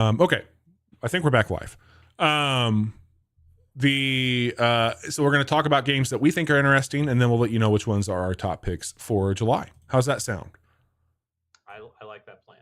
Okay, I think we're back live. So we're going to talk about games that we think are interesting, and then we'll let you know which ones are our top picks for July. How's that sound? I like that plan.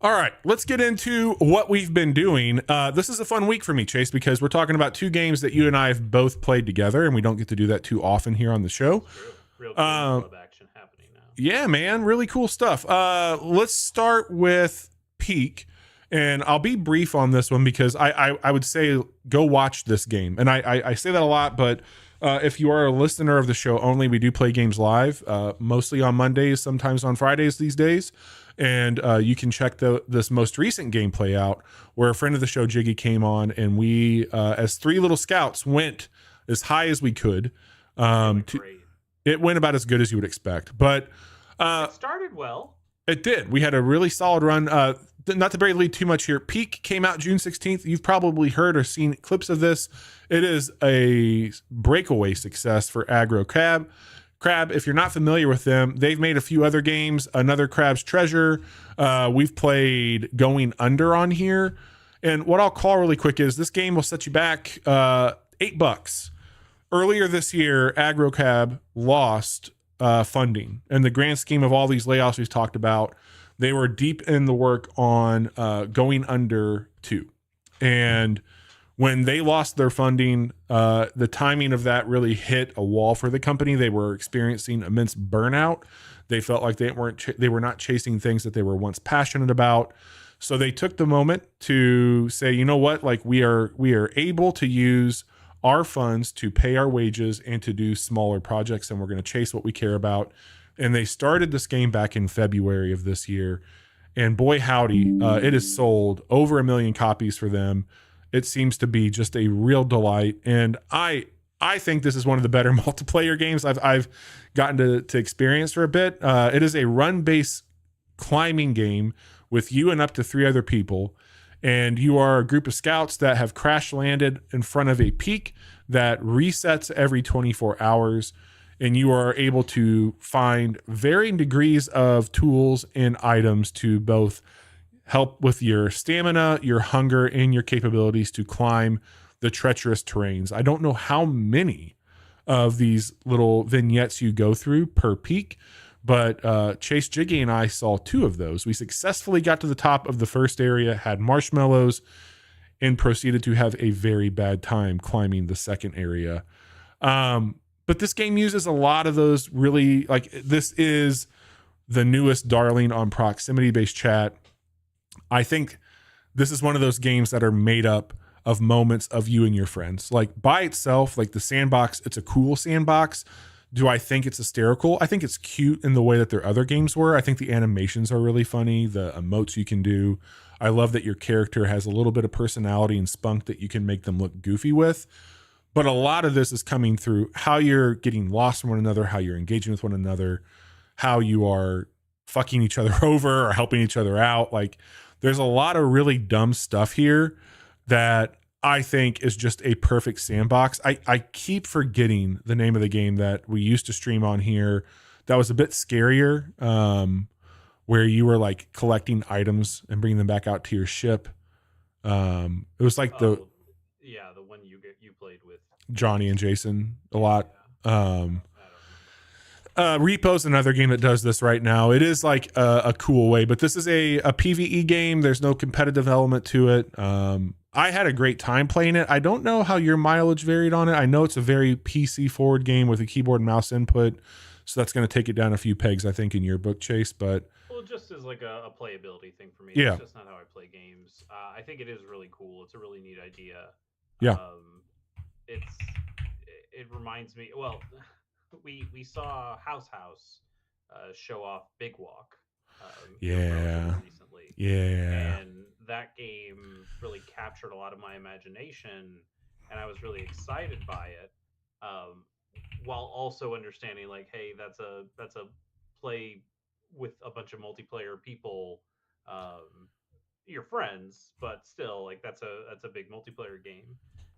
All right, let's get into what we've been doing. This is a fun week for me, Chase, because we're talking about two games that you and I have both played together, and we don't get to do that too often here on the show. That's true. Real game club action happening now. Yeah, man, really cool stuff. Let's start with Peak, and I'll be brief on this one because I would say go watch this game, and I say that a lot, but if you are a listener of the show only, we do play games live, mostly on Mondays, sometimes on Fridays these days. And you can check this most recent gameplay out where a friend of the show, Jiggy, came on, and we, as three little scouts, went as high as we could. It went about as good as you would expect, but it started well. It did. We had a really solid run. Not to lead too much here. Peak came out June 16th. You've probably heard or seen clips of this. It is a breakaway success for Aggro Crab. If you're not familiar with them, they've made a few other games. Another Crab's Treasure. We've played Going Under on here. And what I'll call really quick is this game will set you back $8. Earlier this year, Aggro Crab lost funding. In the grand scheme of all these layoffs we've talked about, they were deep in the work on Going Under 2. And when they lost their funding, the timing of that really hit a wall for the company. They were experiencing immense burnout. They felt like they were not chasing things that they were once passionate about. So they took the moment to say, you know what, like we are able to use our funds to pay our wages and to do smaller projects, and we're going to chase what we care about. And they started this game back in February of this year, and boy howdy, it has sold over 1 million copies for them. It seems to be just a real delight, and I think this is one of the better multiplayer games I've gotten to experience for a bit. It is a run-based climbing game with you and up to 3 other people, and you are a group of scouts that have crash landed in front of a peak that resets every 24 hours, and you are able to find varying degrees of tools and items to both help with your stamina, your hunger, and your capabilities to climb the treacherous terrains. I don't know how many of these little vignettes you go through per peak, but Chase, Jiggy, and I saw 2 of those. We successfully got to the top of the first area, had marshmallows, and proceeded to have a very bad time climbing the second area. But this game uses a lot of those really, like, this is the newest darling on proximity-based chat. I think this is one of those games that are made up of moments of you and your friends. Like by itself, like the sandbox, it's a cool sandbox. Do I think it's hysterical? I think it's cute in the way that their other games were. I think the animations are really funny. The emotes you can do. I love that your character has a little bit of personality and spunk that you can make them look goofy with. But a lot of this is coming through how you're getting lost from one another, how you're engaging with one another, how you are fucking each other over or helping each other out. Like, there's a lot of really dumb stuff here that I think is just a perfect sandbox. I keep forgetting the name of the game that we used to stream on here that was a bit scarier, where you were like collecting items and bringing them back out to your ship. It was like the one you played with Johnny and Jason a lot. Yeah. Repo's another game that does this right now. It is like a cool way, but this is a PvE game. There's no competitive element to it. I had a great time playing it. I don't know how your mileage varied on it. I know it's a very PC forward game with a keyboard and mouse input, so that's going to take it down a few pegs, I think, in your book, Chase. But well, just as like a playability thing for me. Yeah. It's just not how I play games. I think it is really cool. It's a really neat idea. Yeah. It reminds me. Well, we saw House show off Big Walk. Yeah. Recently. Yeah. And that game really captured a lot of my imagination, and I was really excited by it. While also understanding, like, hey, that's a play with a bunch of multiplayer people, your friends, but still, like, that's a big multiplayer game,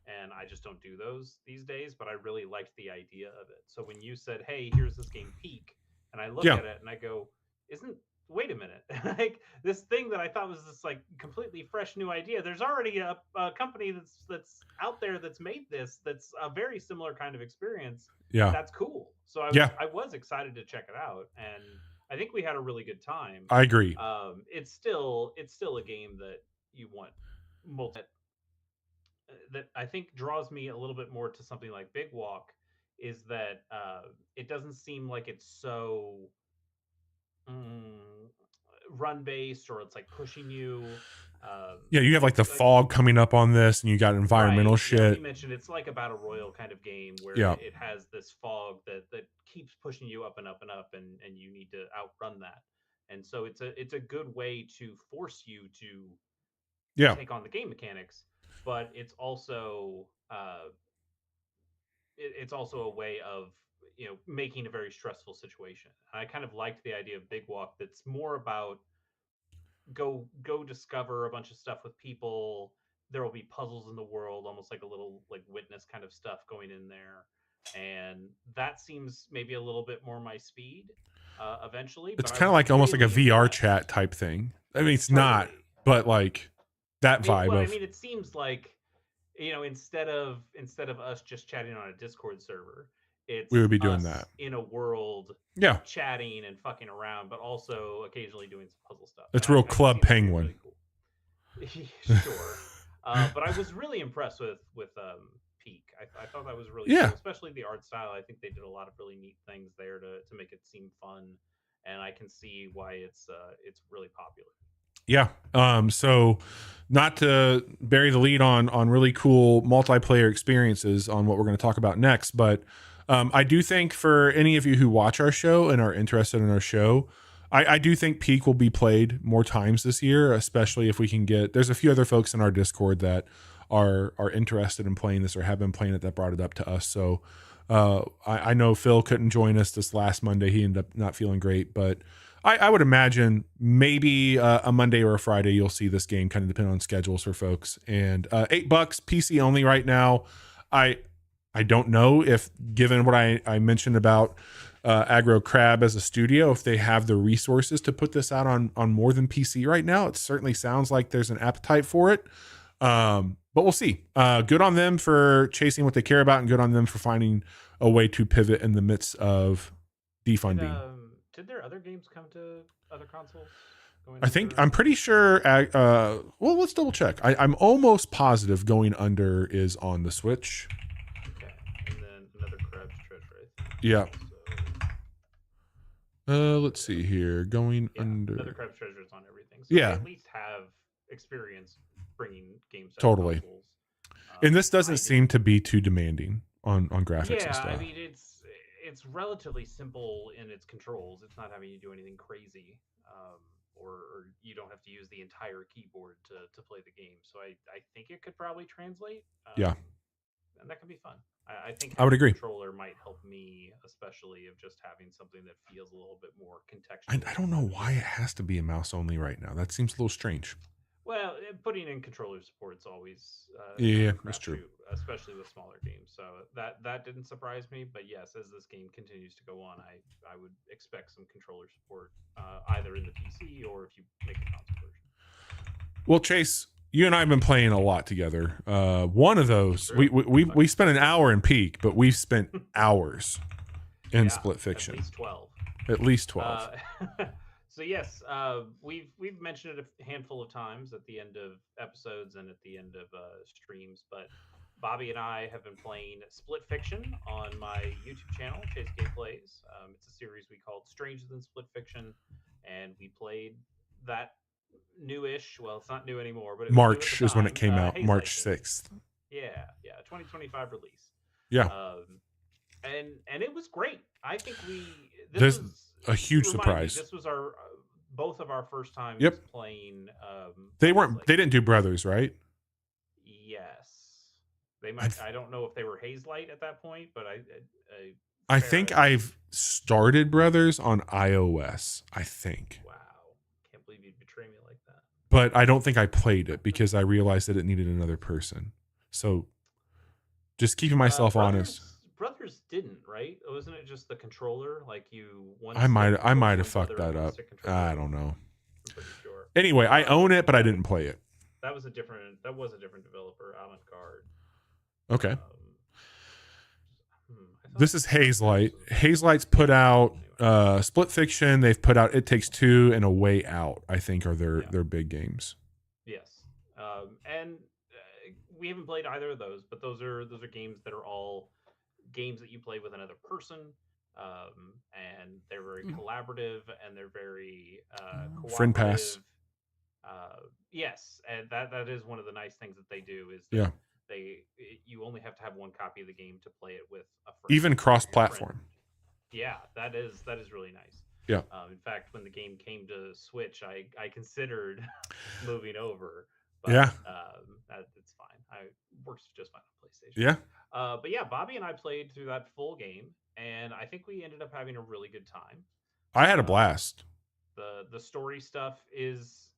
and I just don't do those these days. But I really liked the idea of it. So when you said, "Hey, here's this game Peak," and I look Yeah. at it and I go, "Isn't wait a minute, like this thing that I thought was this like completely fresh new idea. There's already a company that's out there that's made this. That's a very similar kind of experience. Yeah. That's cool. So Yeah. I was excited to check it out, and I think we had a really good time. I agree. It's still a game that you want multi that I think draws me a little bit more to something like Big Walk is that it doesn't seem like it's so mm, run based or it's like pushing you. Yeah, you have like the Like fog coming up on this, and you got environmental right, yeah, we shit. mentioned it's like a battle royal kind of game where Yeah. it has this fog that keeps pushing you up and up and up, and you need to outrun that. And so it's a good way to force you to Yeah. take on the game mechanics, but it's also a way of making a very stressful situation. I kind of liked the idea of Big Walk that's more about go discover a bunch of stuff with people. There will be puzzles in the world, almost like a little like witness kind of stuff going in there, and that seems maybe a little bit more my speed eventually. It's But I kind of was like almost like a really VR impressed. chat type thing. I mean, it's not, Totally. but like that vibe Well, I of mean, it seems like instead of us just chatting on a Discord server, we it's would be doing us that. in a world Yeah. chatting and fucking around, but also occasionally doing some puzzle stuff. And It's real I can Club see that being Penguin. really cool. Sure. But I was really impressed with Peak. I thought that was really Yeah. cool, especially the art style. I think they did a lot of really neat things there to make it seem fun, and I can see why it's really popular. Yeah. So not to bury the lead on really cool multiplayer experiences on what we're going to talk about next, but I do think for any of you who watch our show and are interested in our show, I do think Peak will be played more times this year, especially if we can get. There's a few other folks in our Discord that are interested in playing this or have been playing it that brought it up to us. So I know Phil couldn't join us this last Monday. He ended up not feeling great, but I would imagine maybe a Monday or a Friday you'll see this game, kind of depending on schedules for folks. And $8 PC only right now. I I don't know if, given what I mentioned about Aggro Crab as a studio, if they have the resources to put this out on more than PC right now. It certainly sounds like there's an appetite for it. But we'll see. Good on them for chasing what they care about, and good on them for finding a way to pivot in the midst of defunding. Did their other games come to other consoles? Going I'm under. pretty sure. Well, let's double check. I'm almost positive Going Under is on the Switch. Okay, and then another Crab's Treasure. I think. Yeah. So, Let's see here. Going Under. Another Crab's Treasure is on everything. So Yeah. they at least have experience bringing games to Totally. consoles. And this doesn't seem to be too demanding on graphics and stuff. I mean it's relatively simple in its controls. It's not having you do anything crazy, or you don't have to use the entire keyboard to play the game. So I think it could probably translate. Yeah. And that could be fun. I think I would agree. controller might help me, especially of just having something that feels a little bit more contextual. I don't know why it has to be a mouse only right now. That seems a little strange. Well, putting in controller support is always Yeah, kind of a that's true. crapshoot, especially with smaller games. So that didn't surprise me. But yes, as this game continues to go on, I would expect some controller support either in the PC or if you make a console version. Well, Chase, you and I have been playing a lot together. One of those, we spent an hour in Peak, but we've spent hours in Split Fiction. At least 12. At least 12. So yes, we've mentioned it a handful of times at the end of episodes and at the end of streams, but Bobby and I have been playing Split Fiction on my YouTube channel, Chase Gay Plays. It's a series we called Stranger Than Split Fiction, and we played that newish. Well, it's not new anymore, but it was March new at the is when time, it came out. Haze March Lightning. 6th. Yeah, 2025 release. Yeah. And it was great. I think There's a huge surprise. This was our both of our first times playing. They didn't do Brothers, right? Yes, they might. I don't know if they were Haze Light at that point, but I think I've started Brothers on iOS. I think. Wow, can't believe you'd betray me like that. But I don't think I played it because I realized that it needed another person. So just keeping myself honest. Brothers others didn't, right? Wasn't it just the controller? Like you one I stick might I controller, might have one fucked brother, and that one up. stick controller. I don't know. I'm pretty sure. Anyway, I own it, but I didn't play it. That was a different. That was a different developer, Avant Garde. Okay. Um, I thought This is Frontier Hazelight. was Hazeligh's put yeah. out Anyway, Split Fiction. They've put out It Takes Two and A Way Out. I think are yeah, their big games. yes, and we haven't played either of those, but those are games that are all games that you play with another person, and they're very collaborative and they're very Friend Pass. cooperative. Yes, and that is one of the nice things that they do is that Yeah. you only have to have one copy of the game to play it with a friend. Even So cross your friend, platform. yeah, that is really nice. Yeah. In fact, when the game came to Switch, I considered moving over, Yeah. but it's fine. I works just fine on PlayStation. Yeah. But yeah, Bobby and I played through that full game, and I think we ended up having a really good time. I had a Um, blast. the story stuff is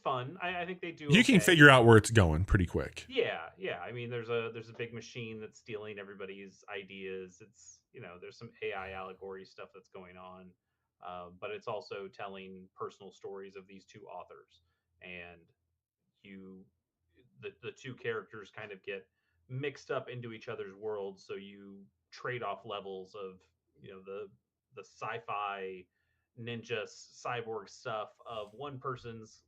fun. I think they do You can okay. figure out where it's going pretty quick. Yeah. I mean, there's a big machine that's stealing everybody's ideas. It's there's some AI allegory stuff that's going on, but it's also telling personal stories of these two authors, and you the two characters kind of get mixed up into each other's worlds. So you trade off levels of the sci-fi ninja cyborg stuff of one person's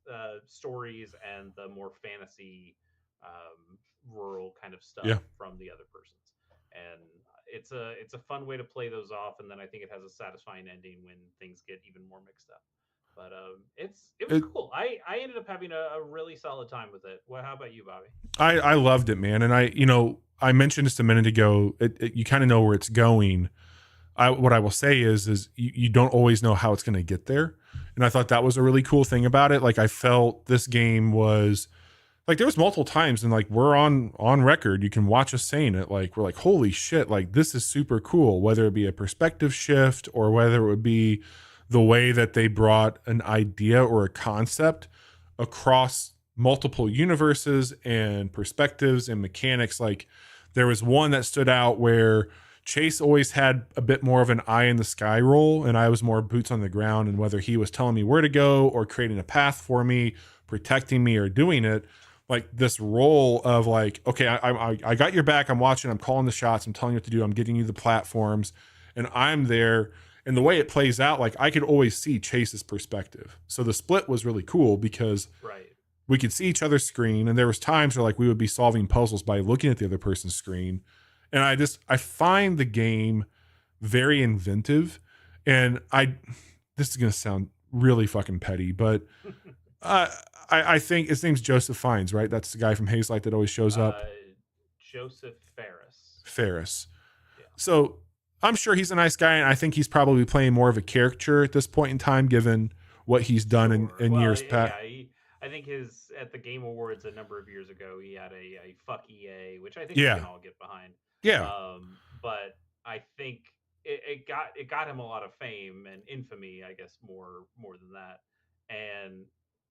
stories and the more fantasy rural kind of stuff Yeah. from the other person's. And it's a fun way to play those off, and then I think it has a satisfying ending when things get even more mixed up. But it was It, cool. I ended up having a really solid time with it. Well, how about you, Bobby? I loved it, man. And I mentioned just a minute ago, you kind of know where it's going. What I will say is you don't always know how it's going to get there. And I thought that was a really cool thing about it. Like I felt this game was like there was multiple times and like we're on record. You can watch us saying it. Like we're like, holy shit, like this is super cool, whether it be a perspective shift or whether it would be the way that they brought an idea or a concept across multiple universes and perspectives and mechanics. Like there was one that stood out where Chase always had a bit more of an eye in the sky role, and I was more boots on the ground. And whether he was telling me where to go or creating a path for me, protecting me, or doing it, like this role of like, okay, I got your back. I'm watching. I'm calling the shots. I'm telling you what to do. I'm getting you the platforms, and I'm there. And the way it plays out, like I could always see Chase's perspective. So the split was really cool because Right. we could see each other's screen, and there was times where like we would be solving puzzles by looking at the other person's screen. And I find the game very inventive. And this is gonna sound really fucking petty, but uh, I think his name's Joseph Fiennes, right? That's the guy from Hazelight that always shows up. uh, Joseph Ferris. Ferris. Yeah. So I'm sure he's a nice guy, and I think he's probably playing more of a caricature at this point in time, given what he's done Sure. in Well, years past. yeah. I think his at the Game Awards a number of years ago, he had a fuck EA, which I think we can Yeah. all get behind. Yeah. But I think it got him a lot of fame and infamy, I guess more than that. And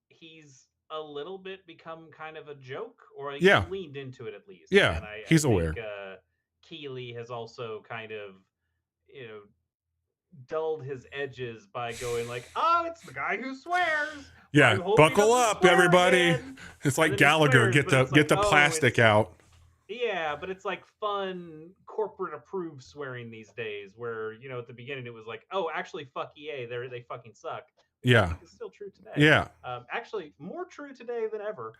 he's a little bit become kind of a joke, or he's Yeah. leaned into it at least. Yeah. And I He's think aware. Keeley has also kind of you know dulled his edges by going like, "Oh, it's the guy who swears. Well, I Yeah. hope he Buckle doesn't up, swear everybody. again." It's And like then he Gallagher. swears, but it's Get like, the oh, plastic it's out. yeah, but it's like fun corporate approved swearing these days. Where at the beginning it was like, "Oh, actually, fuck EA. They fucking suck," which I Yeah. think is still true today. Yeah. Actually, more true today than ever.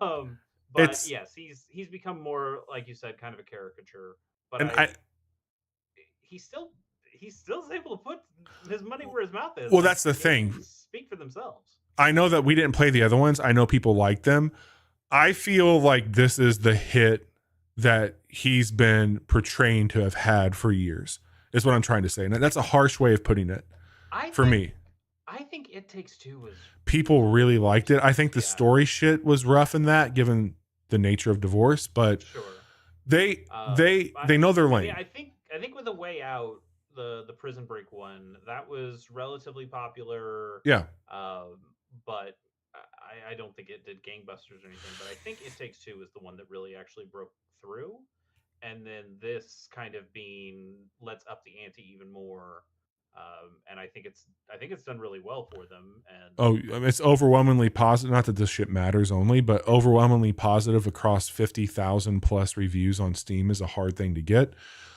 Um, but It's yes, he's become more like you said, kind of a caricature. But and I he still he's still able to put his money where his mouth is. well, Like that's the the thing. games speak for themselves. I know that we didn't play the other ones. I know people like them. I feel like this is the hit that he's been portraying to have had for years. Is what I'm trying to say. And that's a harsh way of putting it I for think me. I think It Takes Two was People really liked it. I think the yeah, story shit was rough in that, given the nature of divorce, but sure. they I, they know their I mean, lane. I think with A Way Out, the Prison Break one, that was relatively popular. Yeah. Um, but I don't think it did gangbusters or anything. But I think It Takes Two was the one that really actually broke through. and then this kind of being let's up the ante even more. And I think it's done really well for them. And Oh, I mean, it's overwhelmingly positive. Not that this shit matters only, but overwhelmingly positive across 50,000 plus reviews on Steam is a hard thing to get.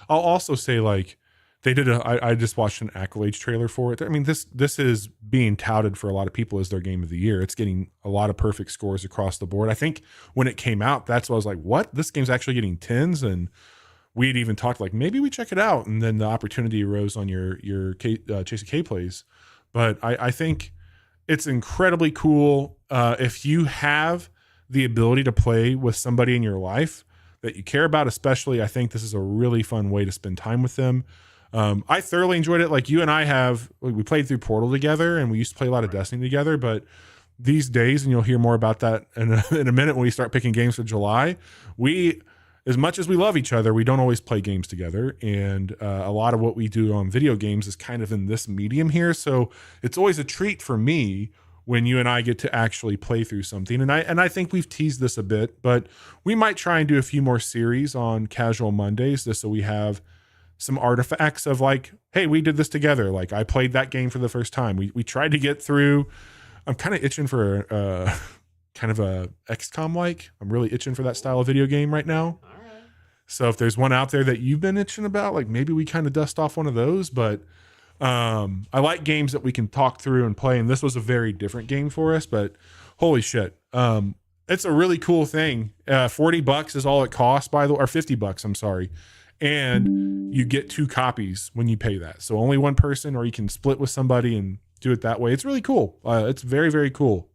I'll also say, like, they did I just watched an Accolades trailer for it. I mean, this is being touted for a lot of people as their game of the year. It's getting a lot of perfect scores across the board. I think when it came out, that's what I was like, what? This game's actually getting tens. And we had even talked like maybe we check it out. And then the opportunity arose on your Chase K plays. But I think it's incredibly cool. If you have the ability to play with somebody in your life that you care about, especially, I think this is a really fun way to spend time with them. I thoroughly enjoyed it. Like you and I we played through Portal together, and we used to play a lot of Destiny together. But these days, and you'll hear more about that in a minute when we start picking games for July, as much as we love each other, we don't always play games together. And a lot of what we do on video games is kind of in this medium here. So it's always a treat for me when you and I get to actually play through something. And I think we've teased this a bit, but we might try and do a few more series on Casual Mondays just so we have some artifacts of like, hey, we did this together. Like I played that game for the first time. We tried to get through. I'm kind of itching for kind of a XCOM like. I'm really itching for that style of video game right now. All right. So if there's one out there that you've been itching about, like maybe we kind of dust off one of those. But I like games that we can talk through and play. And this was a very different game for us, but holy shit. It's a really cool thing. $40 is all it costs, by the way, or $50, I'm sorry. And you get 2 copies when you pay that. So only one person, or you can split with somebody and do it that way. It's really cool. It's very, very cool.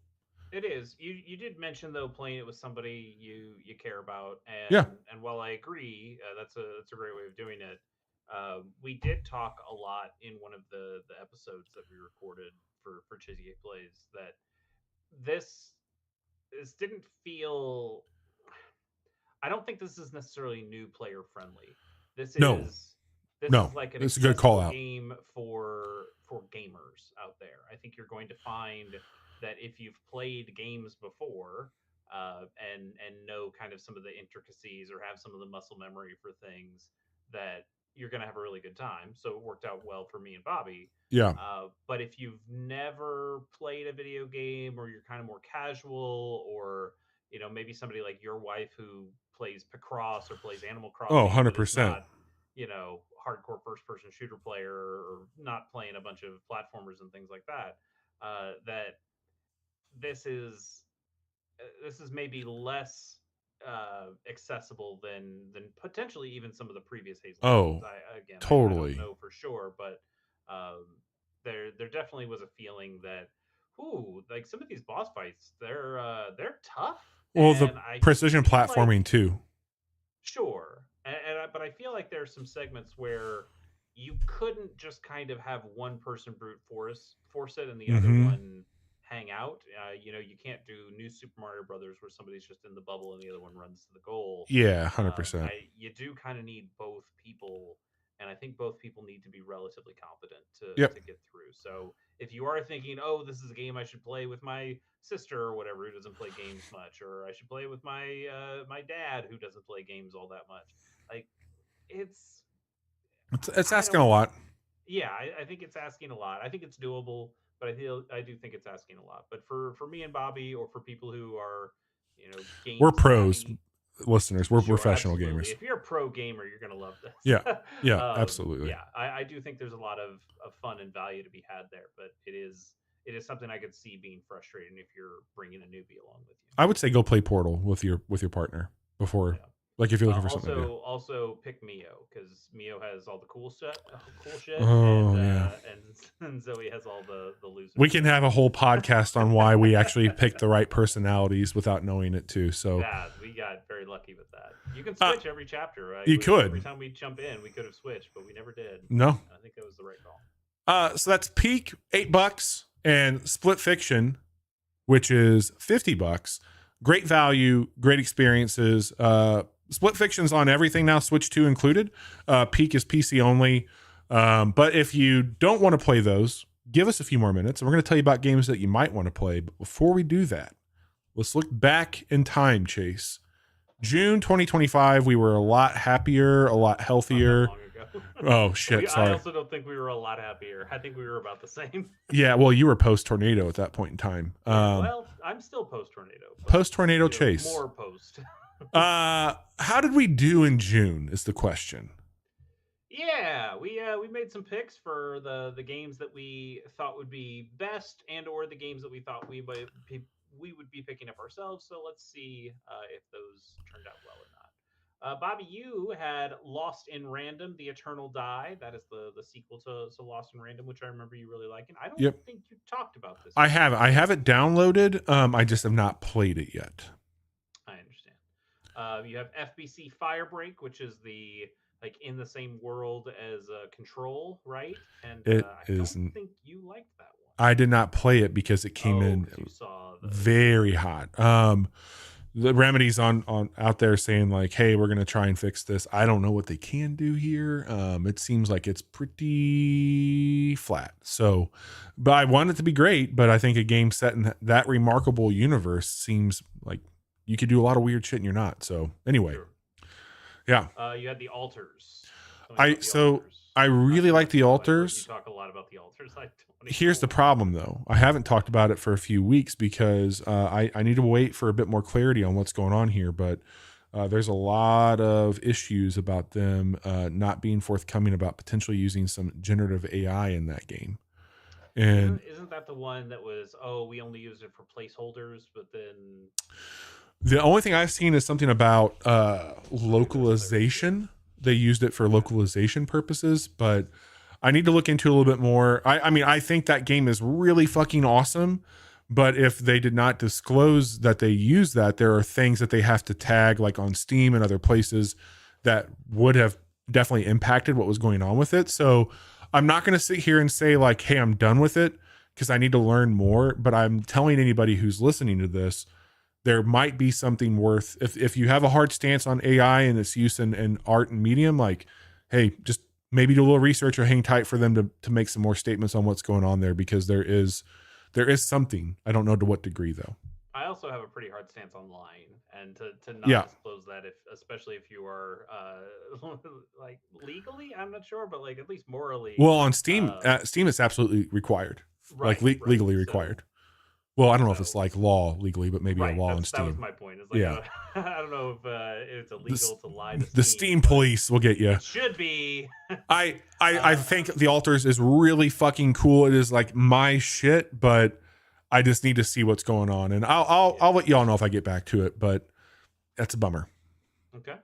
It is. You did mention though playing it with somebody you care about, and Yeah. and while I agree, that's a great way of doing it. We did talk a lot in one of the episodes that we recorded for Chizzy Plays that this this didn't feel. I don't think this is necessarily new player friendly. This No, is this no, is like an it's a good call accessible out. game for gamers out there. I think you're going to find that if you've played games before and know kind of some of the intricacies or have some of the muscle memory for things, that you're going to have a really good time. So it worked out well for me and Bobby. Yeah. But if you've never played a video game, or you're kind of more casual, or maybe somebody like your wife who plays Picross or plays Animal Oh, Crossing, but is 100%. not hardcore first person shooter player, or not playing a bunch of platformers and things like that, that this is this is maybe less accessible than potentially even some of the previous Hazel games. Oh, I don't totally. know for sure, but um, there definitely was a feeling that, ooh, like some of these boss fights, they're tough, Well, the and I precision feel like, platforming too. sure, but I feel like there's some segments where you couldn't just kind of have one person brute force it and the other Mm-hmm. one hang out. You can't do New Super Mario Brothers where somebody's just in the bubble and the other one runs to the goal. Yeah, 100%. I You do kind of need both people, and I think both people need to be relatively competent Yep. to get through. So if you are thinking, oh, this is a game I should play with my sister or whatever who doesn't play games much, or I should play with my dad who doesn't play games all that much, like it's It's I asking a don't. lot. Yeah, I think it's asking a lot. I think it's doable, but I do think it's asking a lot. But for me and Bobby, or for people who are We're game pros, savvy, listeners. We're sure, professional absolutely. gamers. If you're a pro gamer, you're gonna love this. Yeah. Yeah, absolutely. Yeah, I do think there's a lot of fun and value to be had there, but it is something I could see being frustrating if you're bringing a newbie along with you. I would say go play Portal with your partner before, Yeah. like if you're looking for something to do. Also pick Mio, because Mio has all the cool shit, Oh yeah. and Zoe has all the loser We shit. can have a whole podcast on why we actually picked the right personalities without knowing it too. So Yeah, we got very lucky with that. You can switch every chapter, right? you could. Every time we jump in, we could have switched, but we never did. No. I think that was the right call. So that's Peak, $8, and Split Fiction, which is $50. Great value, great experiences. Split Fiction's on everything now, Switch 2 included. Peak is PC only. But if you don't want to play those, give us a few more minutes, and we're going to tell you about games that you might want to play. But before we do that, let's look back in time, Chase. June 2025, we were a lot happier, a lot Not that healthier. long ago. Oh shit, I sorry. also don't think we were a lot happier. I think we were about the same. Yeah, well, you were post tornado at that point in time. Yeah, well, I'm still post tornado, but Post tornado chase. more post. How did we do in June? Is the question. Yeah, we made some picks for the games that we thought would be best, and or the games that we thought we would be picking up ourselves. So let's see if those turned out well or not. Bobby, you had Lost in Random: The Eternal Die. That is the sequel to Lost in Random, which I remember you really liking. I don't Yep, think you talked about this I yet. have. I have it downloaded. I just have not played it yet. I understand. You have FBC Firebreak, which is the like in the same world as Control, right? And It I is. don't think you liked that one. I did not play it because it came Oh, in because you saw the very hot. The Remedy's on out there saying like, "Hey, we're gonna try and fix this." I don't know what they can do here. It seems like it's pretty flat. So, but I want it to be great. But I think a game set in that remarkable universe seems like you could do a lot of weird shit and you're not. So anyway, Sure. yeah. You had the Altars. Tell me I about the so Altars. I really Not too like much, the though. I've heard Altars. You talk a lot about the Altars. I don't Here's the know. problem though. I haven't talked about it for a few weeks because I need to wait for a bit more clarity on what's going on here. But there's a lot of issues about them not being forthcoming about potentially using some generative AI in that game. And Isn't that the one that was, oh, we only use it for placeholders, but then the only thing I've seen is something about maybe there's localization. They used it for localization purposes, but I need to look into it a little bit more. I mean, I think that game is really fucking awesome, but if they did not disclose that they use that, there are things that they have to tag, like on Steam and other places, that would have definitely impacted what was going on with it. So I'm not going to sit here and say like, hey, I'm done with it because I need to learn more. But I'm telling anybody who's listening to this, there might be something worth, if you have a hard stance on AI and its use in art and medium, like, hey, just maybe do a little research or hang tight for them to make some more statements on what's going on there, because there is something. I don't know to what degree though. I also have a pretty hard stance online, and to not Yeah. disclose that, if especially if you are like legally, I'm not sure, but like at least morally, Well, on Steam, uh, Steam is absolutely required, right, like right. legally So, required. Well, I don't know if so it's like law legally, but maybe right, a law on that was Steam. my point. It's like Yeah. I don't know if it's illegal to lie to The Steam, Steam but police will get you. it should be. I think the Altars is really fucking cool. It is like my shit, but I just need to see what's going on, and I'll let y'all know if I get back to it. But that's a bummer. Okay.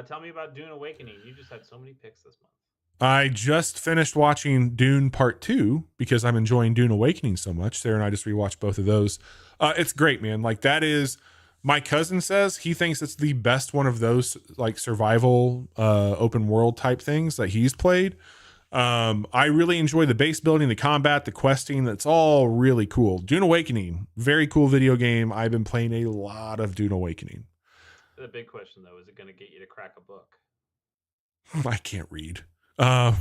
Tell me about Dune Awakening. You just had so many picks this month. I just finished watching Dune Part 2 because I'm enjoying Dune Awakening so much. Sarah and I just rewatched both of those. It's great, man. Like, that is, my cousin says he thinks it's the best one of those like survival open world type things that he's played. I really enjoy the base building, the combat, the questing. That's all really cool. Dune Awakening, very cool video game. I've been playing a lot of Dune Awakening. The big question though, is it going to get you to crack a book? I can't read. No.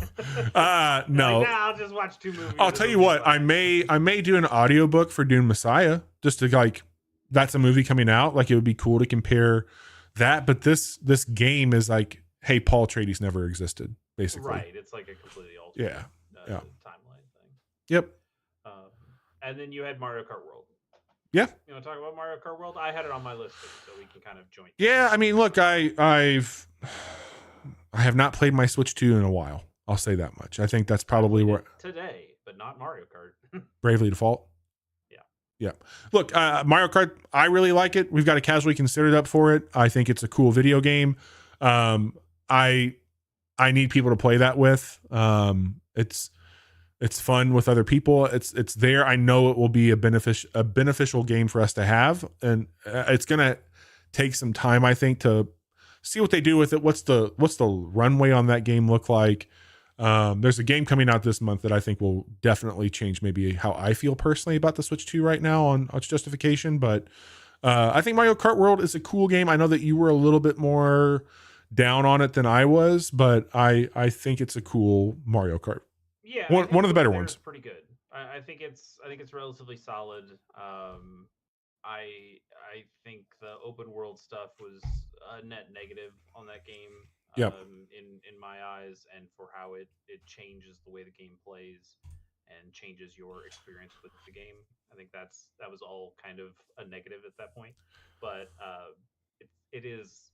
Like, nah, I'll just watch 2 movies. I'll tell you what, I may do an audiobook for Dune Messiah, just to like, that's a movie coming out. Like, it would be cool to compare that. But this game is like, hey, Paul Atreides never existed, basically. Right. It's like a completely alternate timeline thing. Yep. And then you had Mario Kart World. Yeah. You want to talk about Mario Kart World? I had it on my list too, so we can kind of join. Yeah, I mean, look, I have not played my Switch 2 in a while. I'll say that much. I think that's probably where today, but not Mario Kart. Bravely Default. Yeah. Yeah. Look, Mario Kart, I really like it. We've got a casually considered up for it. I think it's a cool video game. I need people to play that with. It's fun with other people. It's there. I know it will be a beneficial game for us to have, and it's gonna take some time, I think, to see what they do with it. What's the runway on that game look like? There's a game coming out this month that I think will definitely change maybe how I feel personally about the Switch 2 right now on its justification. But I think Mario Kart World is a cool game. I know that you were a little bit more down on it than I was, but I think it's a cool Mario Kart. Yeah, one of the better ones. Pretty good. I think it's relatively solid. I think the open world stuff was a net negative on that game, Yep. in my eyes, and for how it changes the way the game plays and changes your experience with the game. I think that was all kind of a negative at that point, but it is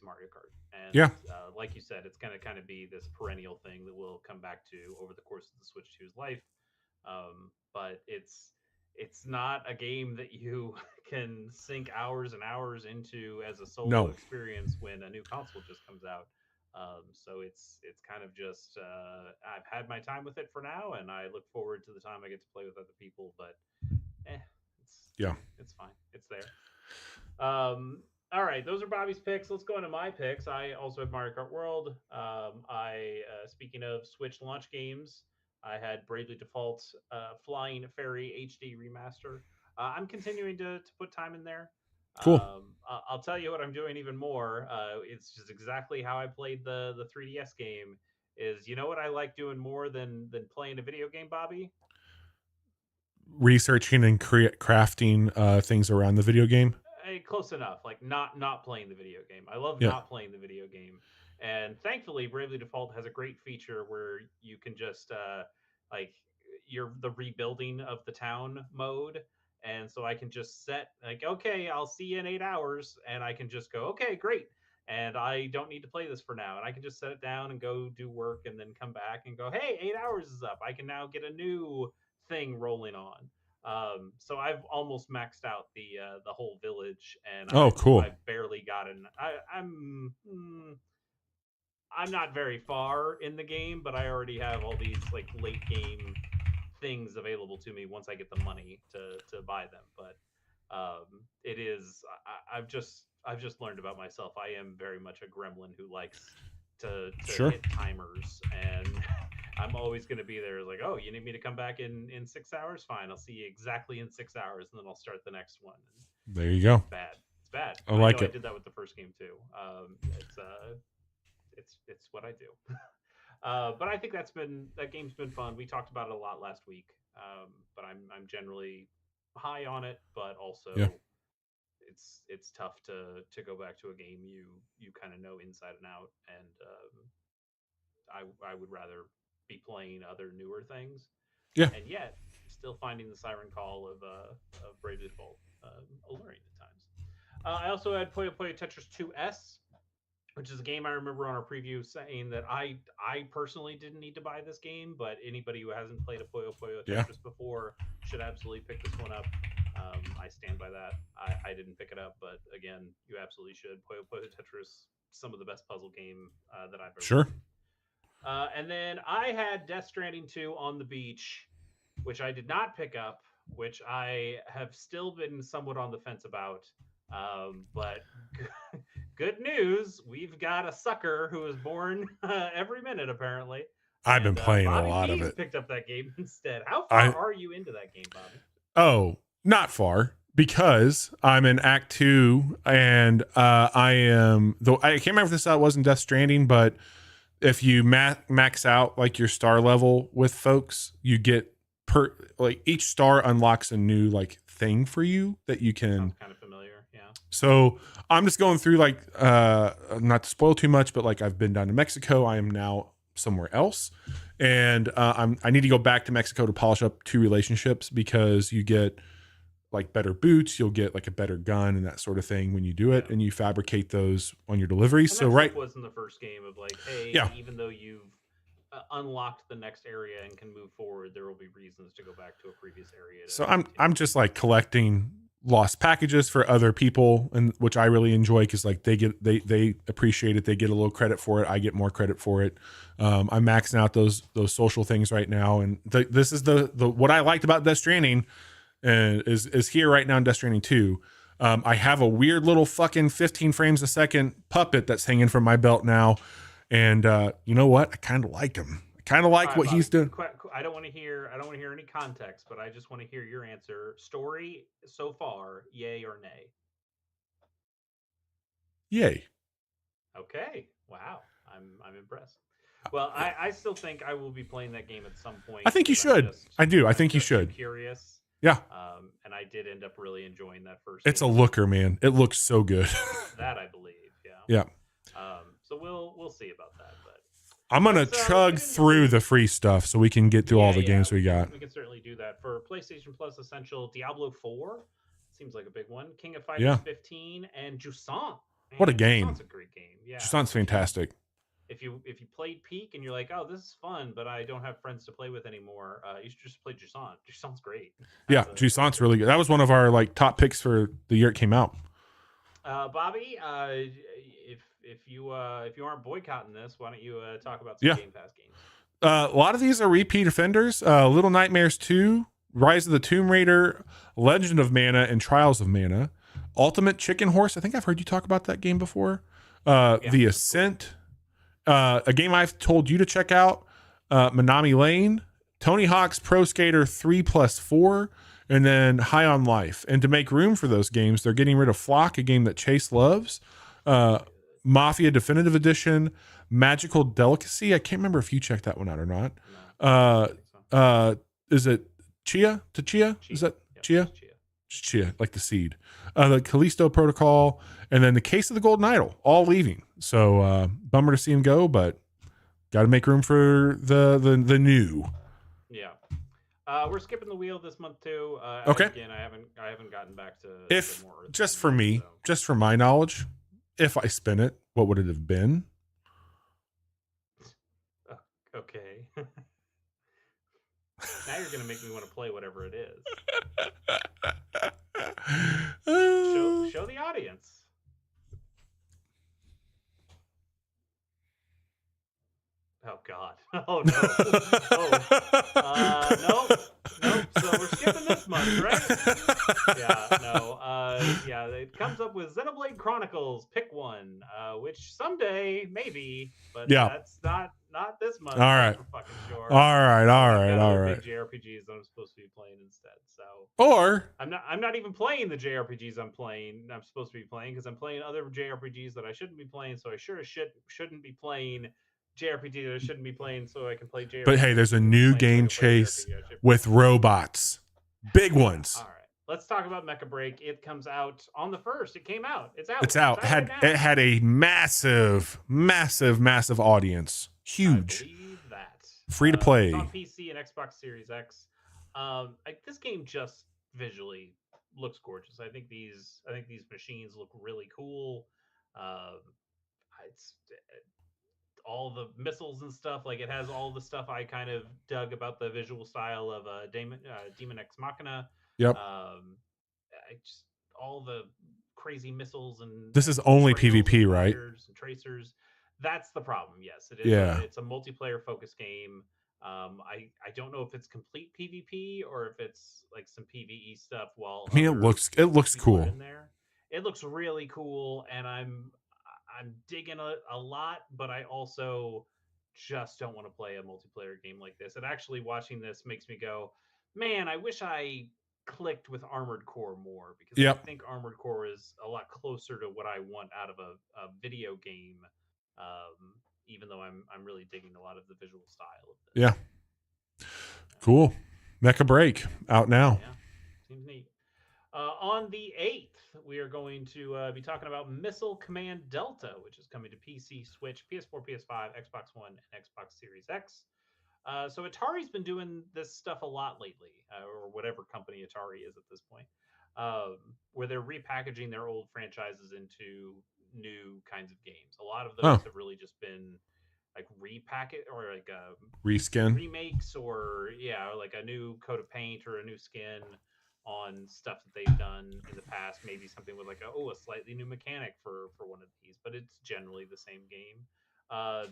Mario Kart, and Yeah. like you said, it's going to kind of be this perennial thing that we'll come back to over the course of the Switch 2's life. But it's not a game that you can sink hours and hours into as a solo No. experience when a new console just comes out. So it's kind of just I've had my time with it for now, and I look forward to the time I get to play with other people. But eh, it's Yeah. it's fine. It's there. All right, those are Bobby's picks. Let's go into my picks. I also have Mario Kart World. I speaking of Switch launch games, I had Bravely Default Flying Fairy HD remaster. I'm continuing to put time in there. Cool. I'll tell you what I'm doing even more. It's just exactly how I played the 3DS game. Is you know what I like doing more than playing a video game, Bobby? Researching and crafting things around the video game. Close enough. Like not playing the video game. I love Yeah. not playing the video game, and thankfully, Bravely Default has a great feature where you can just like you're the rebuilding of the town mode. And so I can just set like, okay, I'll see you in 8 hours, and I can just go, okay, great, and I don't need to play this for now, and I can just set it down and go do work, and then come back and go, hey, 8 hours is up. I can now get a new thing rolling on. So I've almost maxed out the whole village, and Oh, cool. I've barely gotten. I'm not very far in the game, but I already have all these like late game things available to me once I get the money to buy them. But it is I've just learned about myself. I am very much a gremlin who likes to Sure. hit timers, and I'm always going to be there. Like, oh, you need me to come back in 6 hours? Fine, I'll see you exactly in 6 hours, and then I'll start the next one. And There you go. it's bad. It's bad. I I know like I it. did that with the first game too. It's what I do. But I think that game's been fun. We talked about it a lot last week. But I'm generally high on it, but Yeah. also it's tough to go back to a game you kind of know inside and out, and I would rather be playing other newer things, Yeah. and yet still finding the siren call of Bravely Default alluring at times. I also had Puyo Puyo Tetris 2S, which is a game I remember on our preview saying that I personally didn't need to buy this game, but anybody who hasn't played a Puyo Puyo Yeah. Tetris before should absolutely pick this one up. I stand by that. I didn't pick it up, but again, you absolutely should. Puyo Puyo Tetris, some of the best puzzle game that I've ever Sure. seen. And then I had Death Stranding 2 on the beach, which I did not pick up, which I have still been somewhat on the fence about. But good news, we've got a sucker who is born every minute, apparently. I've been And playing a Bobby lot of P's it. picked up that game instead. How far I are you into that game, Bobby? Oh, not far because I'm in Act Two, and I am though I can't remember if this wasn't Death Stranding, but if you max out like your star level with folks, you get per like each star unlocks a new like thing for you that you Sounds can. kind of familiar. Yeah. So I'm just going through like not to spoil too much, but like I've been down to Mexico. I am now somewhere else, and I need to go back to Mexico to polish up 2 relationships because you get like better boots, you'll get like a better gun and that sort of thing when you do it, Yeah. and you fabricate those on your deliveries. And So that right, stuff was in the first game of like, hey, yeah. even though you've unlocked the next area and can move forward, there will be reasons to go back to a previous area So to I'm continue. just like collecting lost packages for other people, and which I really enjoy because like they appreciate it, they get a little credit for it, I get more credit for it. I'm maxing out those social things right now, and this is the what I liked about Death Stranding, and is here right now in Death Stranding 2. I have a weird little fucking 15 frames a second puppet that's hanging from my belt now, and you know what? I kind of like him. I kind of All like right, what Bobby. he's doing. I don't want to hear. I don't want to hear any context, but I just want to hear your answer. Story so far, yay or nay? Yay! Okay. Wow. I'm impressed. Well, I still think I will be playing that game at some I point think you because should. I do. I I'm think you just too should. curious. Yeah. And I did end up really enjoying that first It's a game. looker, man. It looks so good. That I believe, yeah. Yeah. So we'll see about that, but I'm going to let's chug get into through the free stuff so we can get through all the yeah. games we got. We can certainly do that for PlayStation Plus Essential. Diablo 4 seems like a big one. King of Fighters Yeah. 15 and Jusant. What a Man, game. Jusant's a great game. Yeah, Jusant's fantastic. if you played Peak and you're like, oh, this is fun, but I don't have friends to play with anymore, you should just play Jusant. Jusant's great. Yeah, That's a Jusant's great really game. good. That was one of our like top picks for the year it came out. Bobby, if you aren't boycotting this, why don't you talk about some Yeah. Game Pass games? A lot of these are repeat offenders. Little Nightmares 2, Rise of the Tomb Raider, Legend of Mana, and Trials of Mana. Ultimate Chicken Horse. I think I've heard you talk about that game before. Yeah, The Ascent. A game I've told you to check out. Manami Lane. Tony Hawk's Pro Skater 3+4. And then High on Life. And to make room for those games, they're getting rid of Flock, a game that Chase loves. Mafia Definitive Edition, Magical Delicacy. I can't remember if you checked that one out or not. Is it Chia? To Chia? Is that Chia? Chia, like the seed. The Callisto Protocol, and then the Case of the Golden Idol, all leaving. So bummer to see him go, but got to make room for the new. Yeah. We're skipping the wheel this month too. Okay. Again, I haven't gotten back to If more just for me, just for my knowledge, if I spin it, what would it have been? Okay. Now you're gonna make me want to play whatever it is. Show the audience. Oh God! Oh no! Nope. So we're skipping this month, right? Yeah, no. Yeah, it comes up with Xenoblade Chronicles. Pick one. Which someday maybe, but Yeah. that's not this month. All right. For fucking sure. All right. I've got other big JRPGs that I'm supposed to be playing instead. So. Or I'm not even playing the JRPGs I'm supposed to be playing because I'm playing other JRPGs that I shouldn't be playing. So I shouldn't be playing JRPG that I shouldn't be playing so I can play JRPG. But hey, there's a new game Chase with robots. Big ones. All right. Let's talk about Mecha Break. It comes out on the 1st. It came out. It's out. It's out. It had a massive audience. Huge. I believe that. Free to play. It's on PC and Xbox Series X. This game just visually looks gorgeous. I think these machines look really cool. It's all the missiles and stuff. Like it has all the stuff I kind of dug about the visual style of Demon Ex Machina. Yep. Just all the crazy missiles and this is only PvP, right? And tracers. That's the problem. Yes, it is. Yeah. It's a multiplayer focused game. I don't know if it's complete PvP or if it's like some PvE stuff. While I mean, it looks cool. In there, it looks really cool, and I'm digging a lot, but I also just don't want to play a multiplayer game like this. And actually, watching this makes me go, man, I wish I clicked with Armored Core more because I think Armored Core is a lot closer to what I want out of a video game. Even though I'm really digging a lot of the visual style of this. Yeah. Cool. Mecha Break out now. Yeah. Seems neat. On the 8th, we are going to be talking about Missile Command Delta, which is coming to PC, Switch, PS4, PS5, Xbox One, and Xbox Series X. So Atari's been doing this stuff a lot lately, or whatever company Atari is at this point, where they're repackaging their old franchises into new kinds of games. A lot of those have really just been like repacket or like reskin remakes or like a new coat of paint or a new skin on stuff that they've done in the past. Maybe something with like a slightly new mechanic for one of these, but it's generally the same game.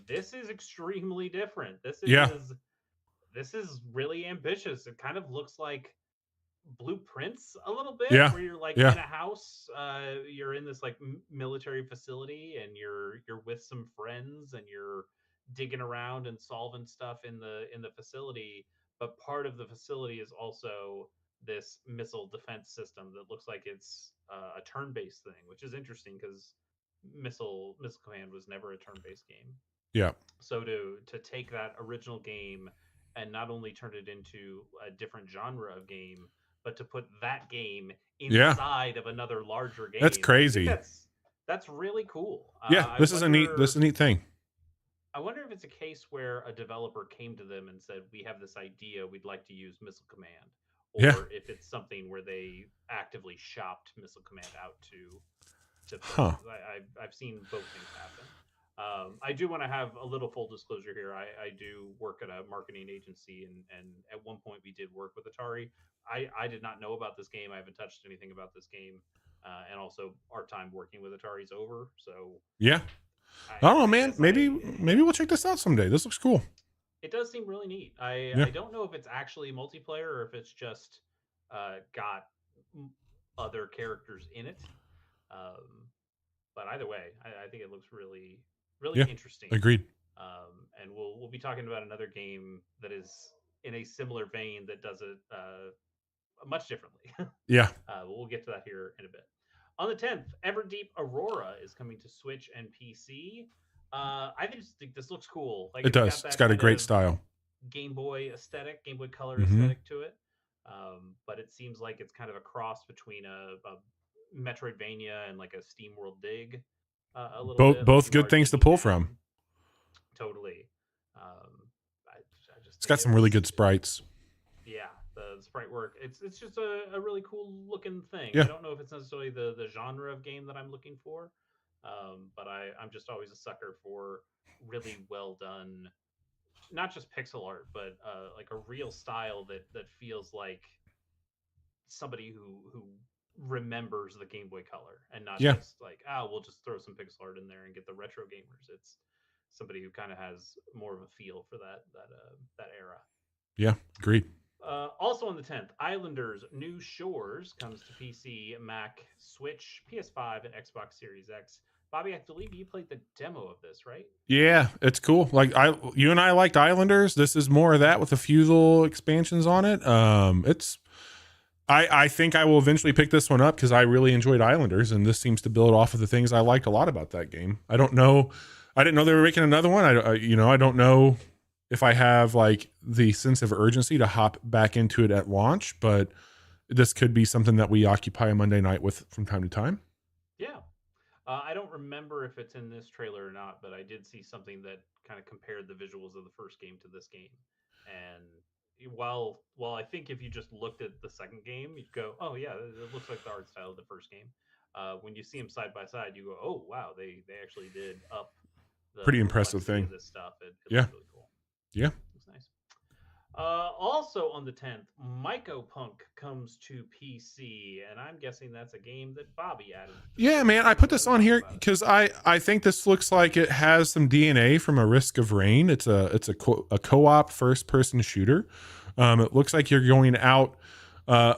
This is extremely different. This is really ambitious. It kind of looks like Blueprints a little bit, where you're like in a house, you're in this like military facility, and you're with some friends, and you're digging around and solving stuff in the facility. But part of the facility is also this missile defense system that looks like it's a turn-based thing, which is interesting because Missile Command was never a turn-based game. Yeah. So to take that original game and not only turn it into a different genre of game, but to put that game Yeah, inside of another larger that's game, I think crazy. that's really cool. Yeah, I this is a neat wonder thing. I wonder if it's a case where a developer came to them and said, "We have this idea. We'd like to use Missile Command," Yeah. or if it's something where they actively shopped Missile Command out to Huh. places. I've seen both things happen. I do want to have a little full disclosure here. I do work at a marketing agency, and at one point we did work with Atari. I did not know about this game. I haven't touched anything about this game, and also our time working with Atari is over. So Yeah. I don't know, I man. guess Maybe we'll check this out someday. This looks cool. it does seem really neat. Yeah. I don't know if it's actually multiplayer or if it's just got other characters in it. Um, but either way, I think it looks really Yeah. interesting. Agreed. And we'll be talking about another game that is in a similar vein that does it much differently. Yeah. We'll get to that here in a bit. On the 10th, Everdeep Aurora is coming to Switch and PC. I just think this looks cool. Like It it's does. got It's that got a kind great of style. Game Boy aesthetic, Game Boy Color Mm-hmm. aesthetic to it. But it seems like it's kind of a cross between a Metroidvania and like a Steam World Dig a little bit. Like Both you good are things to digging pull from. down. Totally. I just It's think got some really it's good sprites. yeah, the sprite work. It's just a really cool looking thing. I Yeah. don't know if it's necessarily the genre of game that I'm looking for, but I'm just always a sucker for really well done, not just pixel art, but like a real style that feels like somebody who remembers the Game Boy Color and not Yeah. just like we'll just throw some pixel art in there and get the retro gamers. It's somebody who kind of has more of a feel for that era. Yeah. Agreed. Also on the 10th, Islanders New Shores comes to PC, Mac, Switch, PS5, and Xbox Series X. Bobby, I believe you played the demo of this, right? Yeah, it's cool. Like you and I liked Islanders. This is more of that with a few little expansions on it. It's I think I will eventually pick this one up because I really enjoyed Islanders, and this seems to build off of the things I liked a lot about that game. I don't know, I didn't know they were making another one. I don't know if I have like the sense of urgency to hop back into it at launch, but this could be something that we occupy a Monday night with from time to time. Yeah. I don't remember if it's in this trailer or not, but I did see something that kind of compared the visuals of the first game to this game. And while I think if you just looked at the second game, you'd go, "Oh yeah, it looks like the art style of the first game." When you see them side by side, you go, "Oh wow, they actually did up the Pretty impressive complexity thing. of this stuff. It Yeah, looks really cool. yeah. Looks nice." Also on the 10th, Myco Punk comes to PC, and I'm guessing that's a game that Bobby added to the Yeah, Switch. man, So I I'm going put to let this him on talk here about it. because I think this looks like it has some DNA from a Risk of Rain. It's a co-op first person shooter. It looks like you're going out uh,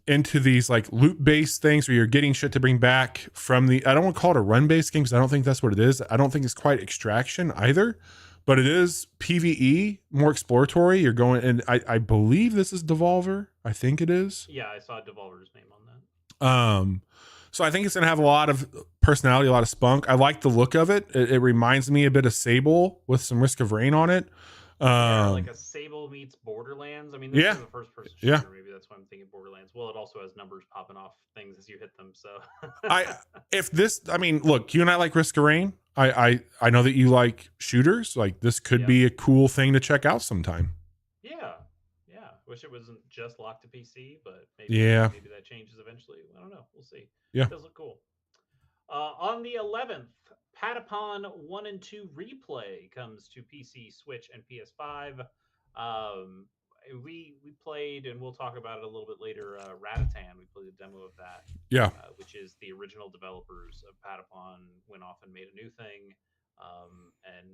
into these like loot based things where you're getting shit to bring back from the. I don't want to call it a run based game because I don't think that's what it is. I don't think it's quite extraction either, but it is PVE, more exploratory. You're going, and I believe this is Devolver. I think it is. Yeah, I saw Devolver's name on that. Um, so I think it's gonna have a lot of personality, a lot of spunk. I like the look of it. It reminds me a bit of Sable with some Risk of Rain on it. Yeah, like Um, a Sable meets Borderlands. I mean, this yeah, is a first-person yeah. shooter. Maybe that's why I'm thinking Borderlands. Well, it also has numbers popping off things as you hit them. So, I if this, I mean, look, you and I like Risk of Rain. I know that you like shooters. Like this could yeah, be a cool thing to check out sometime. yeah, yeah. Wish it wasn't just locked to PC, but Yeah, maybe that changes eventually. I don't know. We'll see. yeah, It does look cool. On the 11th, Patapon 1 and 2 Replay comes to PC, Switch, and PS5. Um, we played, and we'll talk about it a little bit later. Ratatan, we played a demo of that, yeah, which is the original developers of Patapon went off and made a new thing, and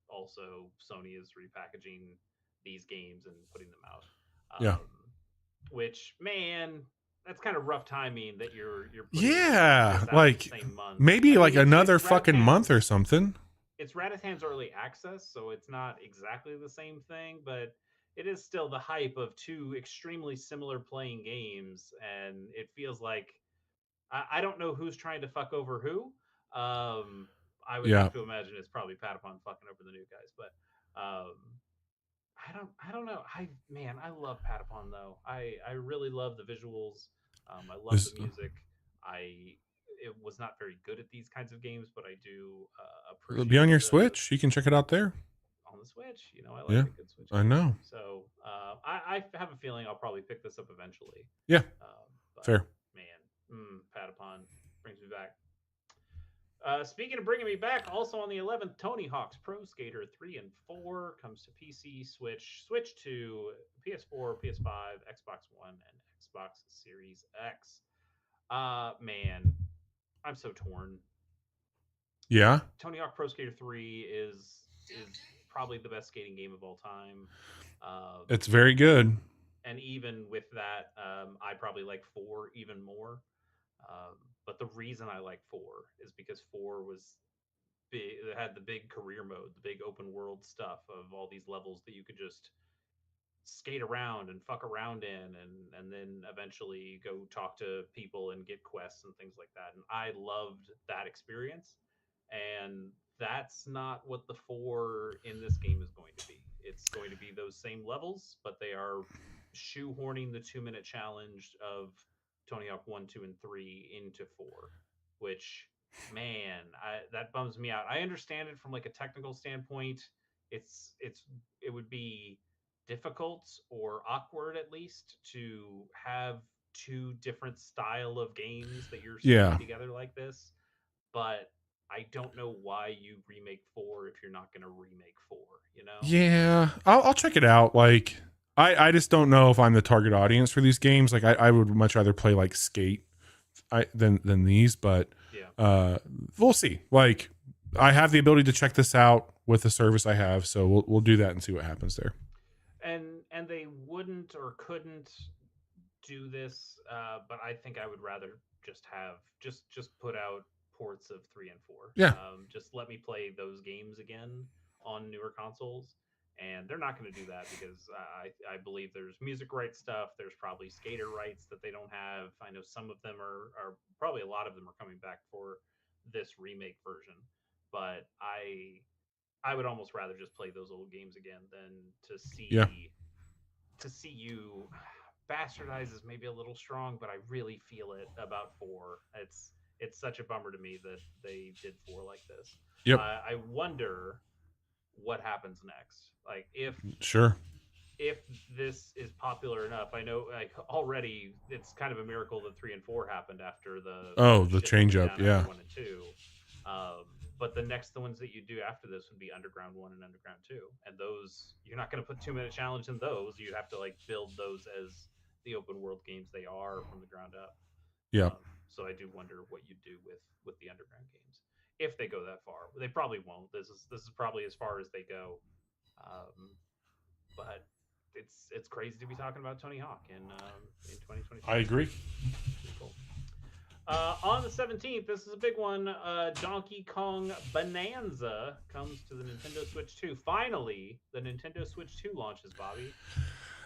also Sony is repackaging these games and putting them out. yeah, Which man, that's kind of rough timing that you're putting yeah. this out in the Like same month. maybe I like mean, another it's fucking month or Ratatan's something. it's Ratatan's early access, so it's not exactly the same thing, but it is still the hype of two extremely similar playing games, and it feels like I don't know who's trying to fuck over who. I would Yeah, have to imagine it's probably Patapon fucking over the new guys, but um, I don't know. I love Patapon though. I really love the visuals. I love the This music. I it was not very good at these kinds of games, but I do it'll be on appreciate your the Switch. You can check it out there. on the Switch. You know, I like Yeah, a good Switch I game. know. So I have a feeling I'll probably pick this up eventually. Yeah, But fair. man, Patapon brings me back. Speaking of bringing me back, also on the 11th, Tony Hawk's Pro Skater 3 and 4 comes to PC, Switch, Switch 2, PS4, PS5, Xbox One, and Xbox Series X. Man, I'm so torn. Yeah, Tony Hawk Pro Skater 3 is probably the best skating game of all time. Um, it's very and good. and even with that, I probably like 4 even more. Um, but the reason I like 4 is because 4 was big. It had the big career mode, the big open world stuff of all these levels that you could just skate around and fuck around in, and then eventually go talk to people and get quests and things like that. And I loved that experience. And that's not what the 4 in this game is going to be. It's going to be those same levels, but they are shoehorning the 2-minute challenge of Tony Hawk 1, 2, and 3 into 4, which, man, that bums me out. I understand it from like a technical standpoint. It's it would be difficult or awkward at least to have two different style of games that you're stringing Yeah, together like this, but I don't know why you remake 4 if you're not going to remake 4, you know? yeah. I'll check it out. Like, I just don't know if I'm the target audience for these games. Like, I would much rather play like Skate than these, but Yeah. uh, we'll see. Like, I have the ability to check this out with the service I have, so we'll do that and see what happens there. And they wouldn't or couldn't do this, but I think I would rather just have just put out ports of 3 and 4. Yeah, Just let me play those games again on newer consoles, and they're not going to do that because I believe there's music rights stuff. There's probably skater rights that they don't have. I know some of them are probably a lot of them are coming back for this remake version, but I would almost rather just play those old games again than yeah, to see you bastardize is maybe a little strong, but I really feel it about 4. It's such a bummer to me that they did 4 like this. yep, I wonder what happens next. Like sure. if this is popular enough, I know like already it's kind of a miracle that 3 and 4 happened after Oh, the the shit that change went up. down after Yeah, 1 and 2. But the ones that you do after this would be Underground 1 and Underground 2, and those you're not going to put 2-minute challenge in those. You'd have to like build those as the open world games they are from the ground up. yeah, So I do wonder what you do with the Underground games if they go that far. They probably won't. This is probably as far as they go. Um, but it's crazy to be talking about Tony Hawk in I 2026. agree. Pretty cool. On the 17th, this is a big one. Donkey Kong Bananza comes to the Nintendo Switch 2. Finally, the Nintendo Switch 2 launches, Bobby.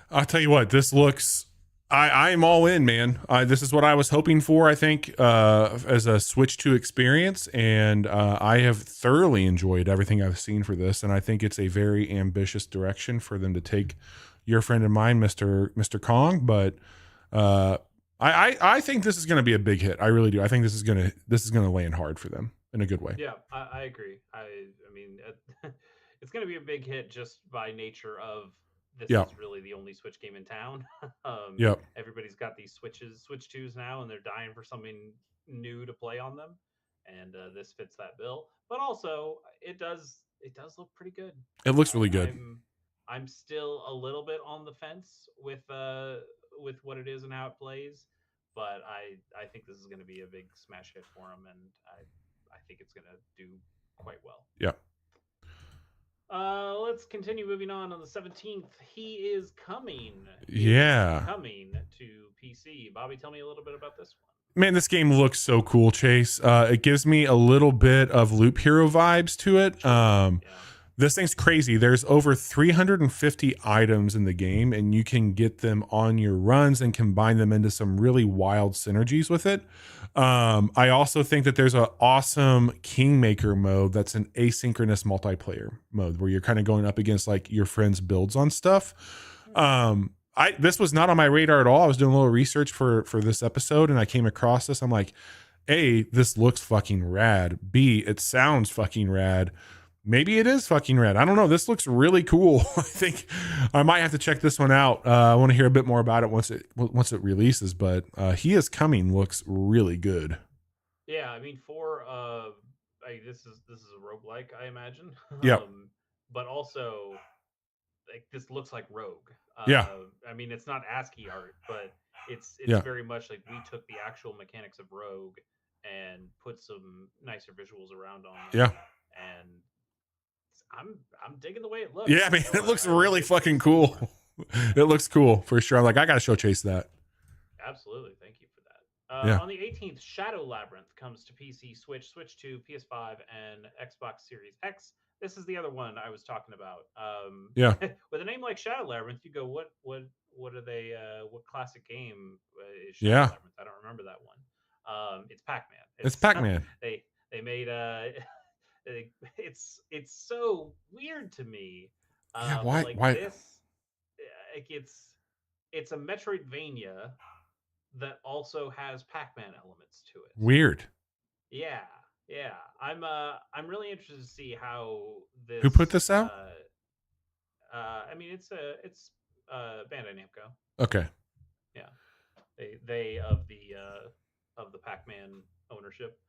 I'll tell you what, this looks. I'm all in, man. This is what I was hoping for. I think as a Switch 2 experience, and I have thoroughly enjoyed everything I've seen for this. And I think it's a very ambitious direction for them to take your friend and mine, Mr. Kong. But uh, I think this is going to be a big hit. I really do. I think this is gonna land hard for them in a good way. Yeah, I agree. I mean, it's going to be a big hit just by nature of this Yeah, is really the only Switch game in town. yeah, Everybody's got these Switch 2s now, and they're dying for something new to play on them, and this fits that bill. But also, it does look pretty good. it looks I, really good. I'm still a little bit on the fence with what it is and how it plays, but I think this is going to be a big smash hit for them, and I think it's going to do quite well. Yeah, Let's continue moving on the 17th. He is yeah. coming to PC. Bobby, tell me a little bit about this one. Man, this game looks so cool, Chase. It gives me a little bit of Loop Hero vibes to it. Sure. Yeah. This thing's crazy. There's over 350 items in the game, and you can get them on your runs and combine them into some really wild synergies with it. I also think that there's an awesome Kingmaker mode that's an asynchronous multiplayer mode where you're kind of going up against like your friends' builds on stuff. This was not on my radar at all. I was doing a little research for this episode, and I came across this. I'm like, A, this looks fucking rad. B, it sounds fucking rad. Maybe it is fucking rad. I don't know. This looks really cool. I think I might have to check this one out. I want to hear a bit more about it once it releases. But He Is Coming looks really good. Yeah, I mean, this is a roguelike, I imagine. Yep. But also, like, this looks like Rogue. Yeah. I mean, it's not ASCII art, but it's Yeah. very much like we took the actual mechanics of Rogue and put some nicer visuals around on them. Yeah. And I'm digging the way it looks. Yeah, man, it looks really fucking cool. It looks cool for sure. I'm like, I gotta show Chase that. Absolutely, thank you for that. Yeah. On the 18th, Shadow Labyrinth comes to PC, Switch, Switch 2, PS5, and Xbox Series X. This is the other one I was talking about. Yeah. With a name like Shadow Labyrinth, you go, what are they? What classic game is Shadow Yeah. Labyrinth? I don't remember that one. It's Pac-Man. It's Pac-Man. They made it's so weird to me. Yeah, why? Like Why? this, like it's a Metroidvania that also has Pac-Man elements to it. Weird. Yeah, yeah. I'm really interested to see how this. Who put this out? I mean, it's Bandai Namco. Okay. Yeah, they of the Pac-Man ownership.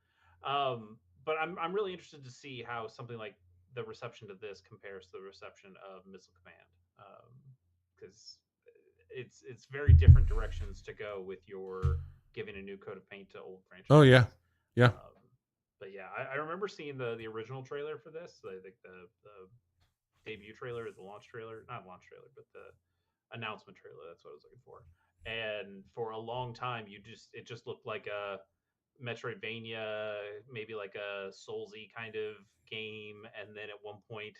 But I'm really interested to see how something like the reception to this compares to the reception of Missile Command, because it's very different directions to go with your giving a new coat of paint to old franchises. Oh yeah, yeah. But yeah, I remember seeing the original trailer for this, the debut trailer, the launch trailer, not launch trailer, but the announcement trailer. That's what I was looking for. And for a long time, it just looked like a Metroidvania, maybe like a Soulsy kind of game, and then at one point,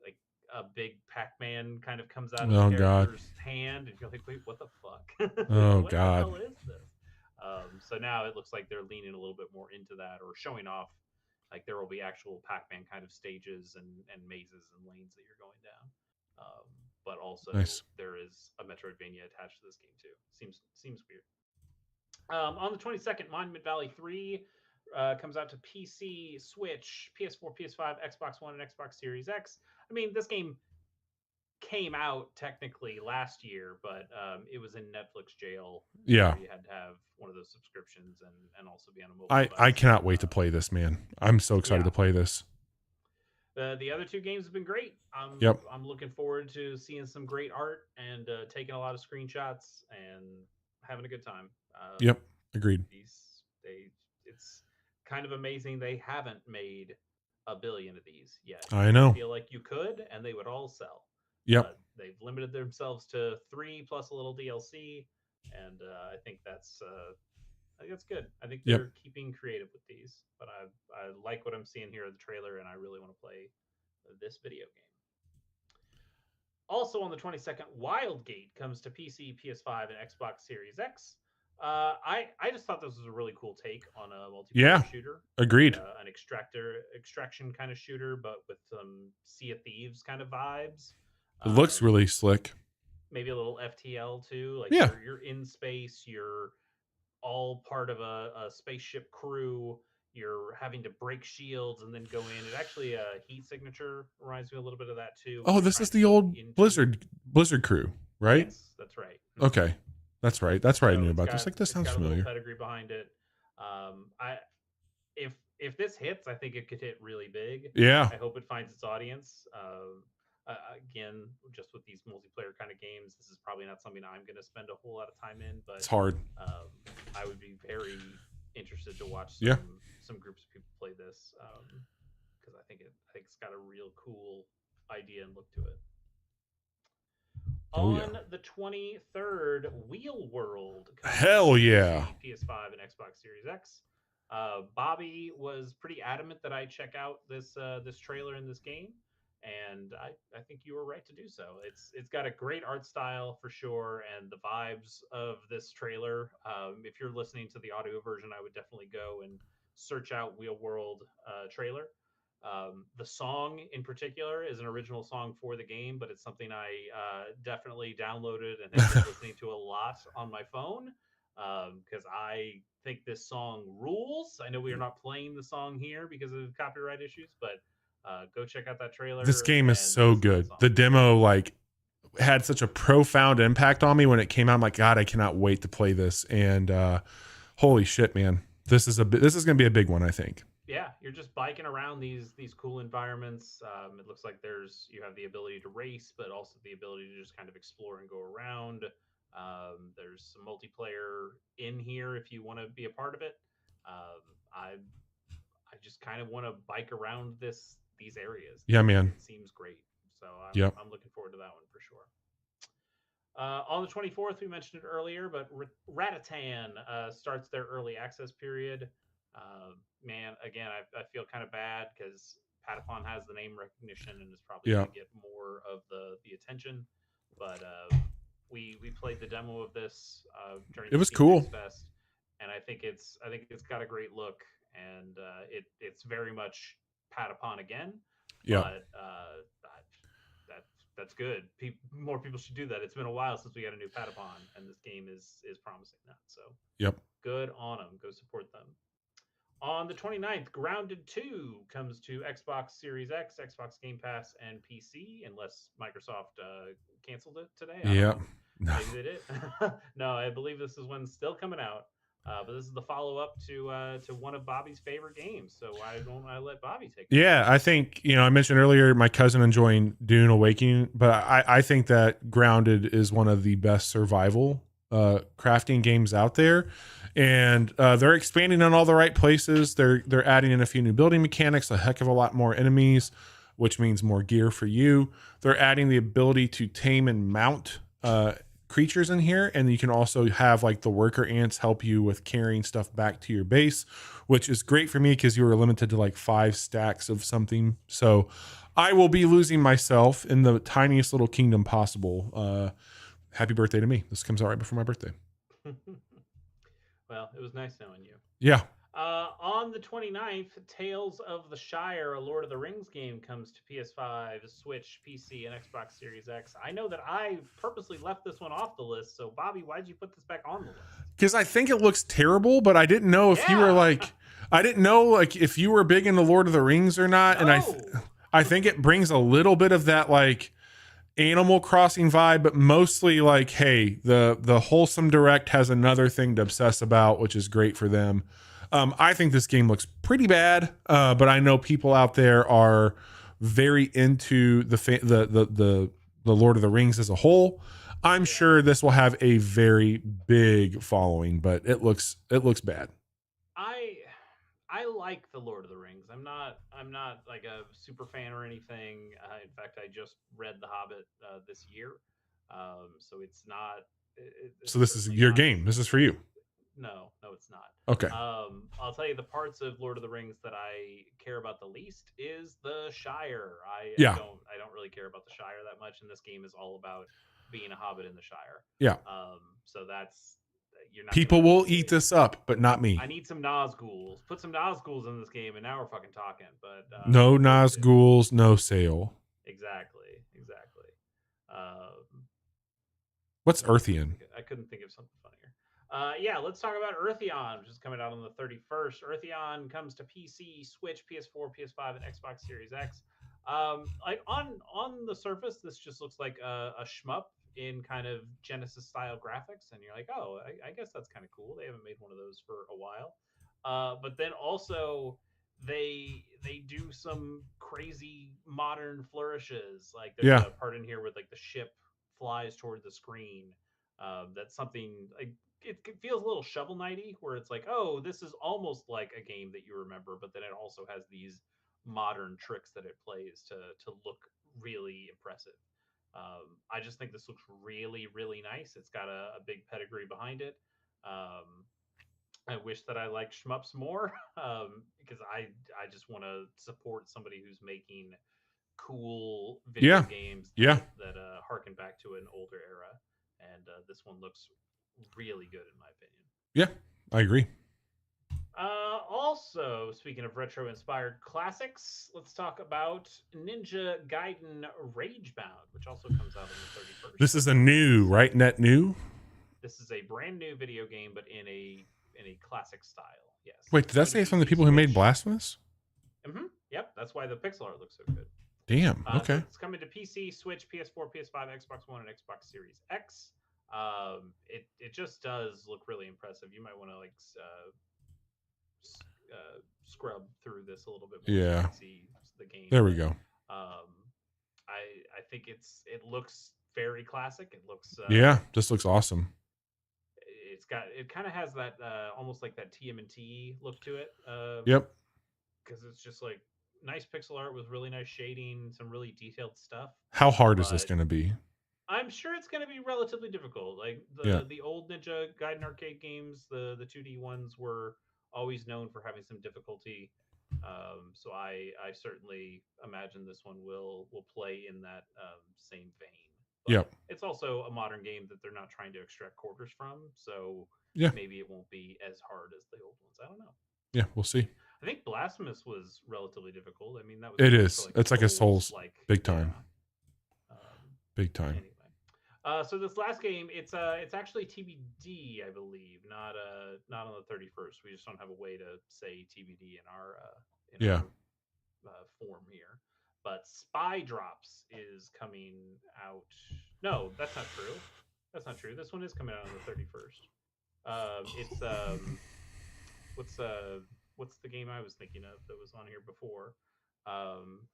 like a big Pac-Man kind of comes out of the character's hand, and you're like, wait, what the fuck? Oh what God. the hell is this? So now it looks like they're leaning a little bit more into that, or showing off, like there will be actual Pac-Man kind of stages and mazes and lanes that you're going down. But also there is a Metroidvania attached to this game too. Seems weird. On the 22nd, Monument Valley 3 comes out to PC, Switch, PS4, PS5, Xbox One, and Xbox Series X. I mean, this game came out technically last year, but it was in Netflix jail. Yeah. You had to have one of those subscriptions and also be on a mobile device. I cannot wait to play this, man. I'm so excited to play this. The other two games have been great. I'm looking forward to seeing some great art and taking a lot of screenshots and having a good time. Yep, agreed. It's kind of amazing they haven't made 1 billion of these yet. I know. I feel like you could, and they would all sell. Yep. But they've limited themselves to 3 plus a little DLC, and I think that's good. I think they're keeping creative with these. But I like what I'm seeing here in the trailer, and I really want to play this video game. Also on the 22nd, Wildgate comes to PC, PS5, and Xbox Series X. I just thought this was a really cool take on a multiplayer shooter. Agreed. An extraction kind of shooter, but with some Sea of Thieves kind of vibes. It looks really slick. Maybe a little FTL too. Like you're in space. You're all part of a spaceship crew. You're having to break shields and then go in. It actually heat signature reminds me a little bit of that too. Oh, this is the old Blizzard crew, right? Yes, that's right. Okay. That's right. That's right. I knew about this. Like, this sounds familiar. Pedigree behind it. If this hits, I think it could hit really big. Yeah. I hope it finds its audience. Again, just with these multiplayer kind of games, this is probably not something I'm going to spend a whole lot of time in. But it's hard. I would be very interested to watch some groups of people play this because I think it's got a real cool idea and look to it. On the 23rd, Wheel World. Hell yeah. PS5 and Xbox Series X. Bobby was pretty adamant that I check out this trailer in this game, and I think you were right to do so. It's got a great art style for sure, and the vibes of this trailer. If you're listening to the audio version, I would definitely go and search out Wheel World trailer. The song in particular is an original song for the game, but it's something I definitely downloaded and have been listening to a lot on my phone because I think this song rules. I know we are not playing the song here because of copyright issues, but go check out that This trailer game is and so listen to that good. song. The demo like had such a profound impact on me when it came out. I'm like, God, I cannot wait to play this. And holy shit, man, this is going to be a big one, I think. Yeah, you're just biking around these cool environments. It looks like you have the ability to race, but also the ability to just kind of explore and go around. There's some multiplayer in here if you want to be a part of it. Um, I just kind of want to bike around these areas. Yeah, man. It seems great, so Yep. I'm looking forward to that one for sure. On the 24th, we mentioned it earlier, but Ratatan starts their early access period. Man, again, I feel kind of bad because Patapon has the name recognition and is probably Yeah. going to get more of the attention. But we played the demo of this during It the was Steam Next cool. Fest, and I think it's got a great look, and it's very much Patapon again, Yeah. but that's good. More people should do that. It's been a while since we got a new Patapon, and this game is promising that. So Yep. good on them. Go support them. On the 29th, Grounded 2 comes to Xbox Series X, Xbox Game Pass, and PC, unless Microsoft canceled it today. I don't Yeah. know. No. Maybe they did. No, I believe this is one still coming out. But this is the follow up to one of Bobby's favorite games. So why don't I let Bobby take this? Yeah, I think, I mentioned earlier my cousin enjoying Dune Awakening, but I think that Grounded is one of the best survival crafting games out there. And they're expanding on all the right places. They're adding in a few new building mechanics, a heck of a lot more enemies, which means more gear for you. They're adding the ability to tame and mount creatures in here, and you can also have like the worker ants help you with carrying stuff back to your base, which is great for me because you were limited to like 5 stacks of something. So I will be losing myself in the tiniest little kingdom possible. Happy birthday to me. This comes out right before my birthday. Well, it was nice knowing you. Yeah. On the 29th, Tales of the Shire, a Lord of the Rings game, comes to PS5, Switch, PC, and Xbox Series X. I know that I purposely left this one off the list, so Bobby, why'd you put this back on the list? Because I think it looks terrible, but I didn't know if you were like, I didn't know like if you were big into Lord of the Rings or not. No. And I think it brings a little bit of that like Animal Crossing vibe, but mostly like, hey, the wholesome direct has another thing to obsess about, which is great for them. I think this game looks pretty bad, but I know people out there are very into the Lord of the Rings as a whole. I'm sure this will have a very big following, but it looks bad. I like the Lord of the Rings. I'm not like a super fan or anything. In fact, I just read The Hobbit this year, so it's not. So It's this is certainly your not. game. This is for you. No, it's not. Okay. I'll tell you the parts of Lord of the Rings that I care about the least is the Shire. Yeah. I don't really care about the Shire that much, and this game is all about being a hobbit in the Shire. Yeah. So that's you're not. People will eat this up, but not me. I need some Nazguls. Put some Nazguls in this game, and now we're fucking talking. But no Nazguls, no sale. Exactly. What's Earthian? I couldn't think of something funnier. Yeah, let's talk about Eartheon, which is coming out on the 31st. Eartheon comes to PC, Switch, PS4, PS5, and Xbox Series X. Like on the surface, this just looks like a shmup in kind of Genesis style graphics, and you're like, oh, I guess that's kind of cool. They haven't made one of those for a while. But then also they do some crazy modern flourishes. Like there's a part in here with like the ship flies toward the screen. That's something like it feels a little Shovel Knighty, where it's like, oh, this is almost like a game that you remember, but then it also has these modern tricks that it plays to look really impressive. I just think this looks really really nice. It's got a big pedigree behind it. I wish that I liked shmups more because I just want to support somebody who's making cool video games that harken back to an older era, and this one looks really good in my opinion. Yeah, I agree. Also, speaking of retro-inspired classics, let's talk about Ninja Gaiden Ragebound, which also comes out on the 31st. This is a new, right? Net new? This is a brand new video game, but in a classic style. Yes. Wait, did that say from the people who made Blasphemous? Mm-hmm. Yep, that's why the pixel art looks so good. Damn. Okay. So it's coming to PC, Switch, PS4, PS5, Xbox One, and Xbox Series X. It just does look really impressive. You might want to scrub through this a little bit more. Yeah. So you can see the game. There we go. I think it looks very classic. It looks yeah, this looks awesome. It kind of has that almost like that TMNT look to it. Yep. Because it's just like nice pixel art with really nice shading, some really detailed stuff. How hard is this going to be? I'm sure it's going to be relatively difficult. Like the old Ninja Gaiden arcade games, the 2D ones were always known for having some difficulty. So I certainly imagine this one will play in that same vein. But it's also a modern game that they're not trying to extract quarters from, so maybe it won't be as hard as the old ones. I don't know. Yeah, we'll see. I think Blasphemous was relatively difficult. I mean, that was it is. It's like a Souls, big time. Big time. Anyway, so this last game, it's actually TBD, I believe, not on the 31st. We just don't have a way to say TBD in our form here. But Spy Drops is coming out. No, that's not true. That's not true. This one is coming out on the 31st. What's the game I was thinking of that was on here before?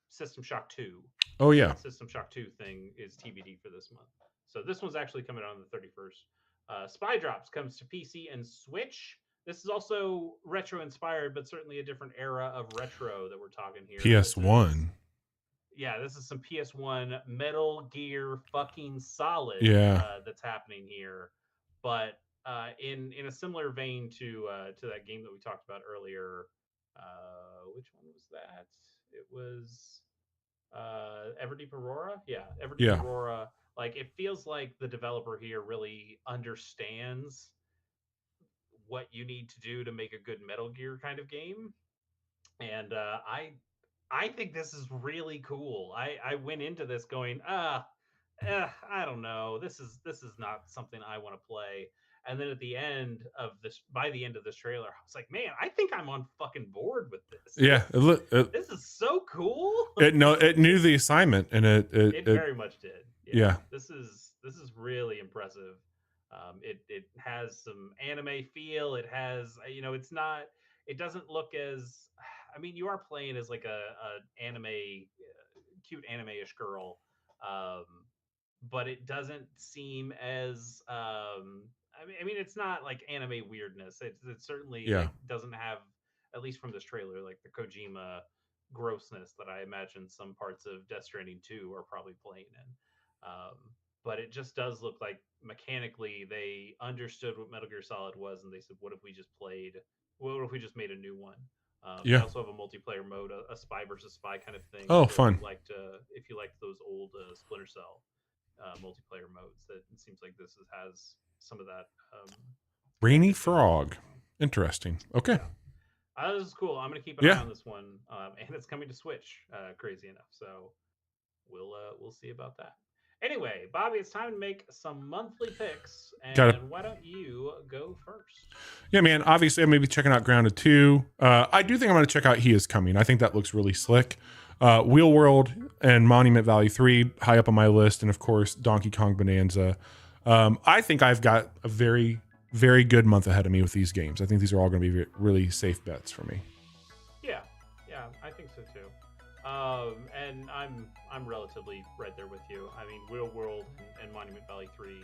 System Shock 2. Oh yeah. System Shock 2 thing is TBD for this month. So this one's actually coming out on the 31st. Spy Drops comes to PC and Switch. This is also retro inspired, but certainly a different era of retro that we're talking here. PS1. This is some PS1 Metal Gear fucking Solid that's happening here. But in a similar vein to that game that we talked about earlier, which one was that? It was Everdeep Aurora. Yeah, Everdeep Aurora. Like, it feels like the developer here really understands what you need to do to make a good Metal Gear kind of game, and I think this is really cool. I went into this going, I don't know. This is not something I want to play. And then at the end of this, by the end of this trailer, I was like, man, I think I'm on fucking board with this. Yeah, this is so cool. It knew the assignment, and it very much did. Yeah. This is really impressive. It has some anime feel. It has, it doesn't look as, I mean, you are playing as like a anime, cute anime-ish girl, but it doesn't seem as, I mean, it's not like anime weirdness. It certainly like, doesn't have, at least from this trailer, like the Kojima grossness that I imagine some parts of Death Stranding 2 are probably playing in. But it just does look like mechanically they understood what Metal Gear Solid was, and they said, what if we just made a new one? They also have a multiplayer mode, a spy versus spy kind of thing. Oh, so fun! If you liked those old Splinter Cell multiplayer modes, that it seems like this has some of that. Rainy Frog, interesting. Okay, this is cool. I'm gonna keep an eye on this one, and it's coming to Switch. Crazy enough, so we'll see about that. Anyway, Bobby, it's time to make some monthly picks, and why don't you go first? Yeah, man. Obviously, I'm going to be checking out Grounded 2. I do think I'm going to check out He Is Coming. I think that looks really slick. Wheel World and Monument Valley 3, high up on my list, and of course, Donkey Kong Bonanza. I think I've got a very, very good month ahead of me with these games. I think these are all going to be really safe bets for me. Yeah, I think so too. And I'm relatively right there with you. I mean, Wheel World and Monument Valley 3.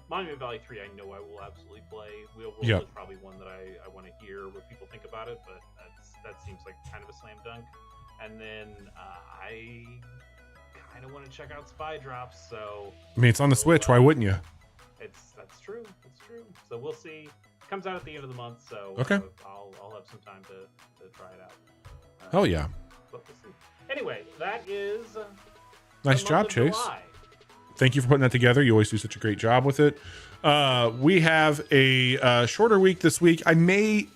Monument Valley 3, I know I will absolutely play. Wheel World is probably one that I want to hear what people think about it, but that seems like kind of a slam dunk. And then I kind of want to check out Spy Drops. So I mean, it's on the Switch. Why wouldn't you? That's true. It's true. So we'll see. Comes out at the end of the month, so okay. I'll have some time to try it out. Hell yeah. But we'll see. Anyway, that is Nice the job, month of Chase. July. Thank you for putting that together. You always do such a great job with it. We have a shorter week this week. I may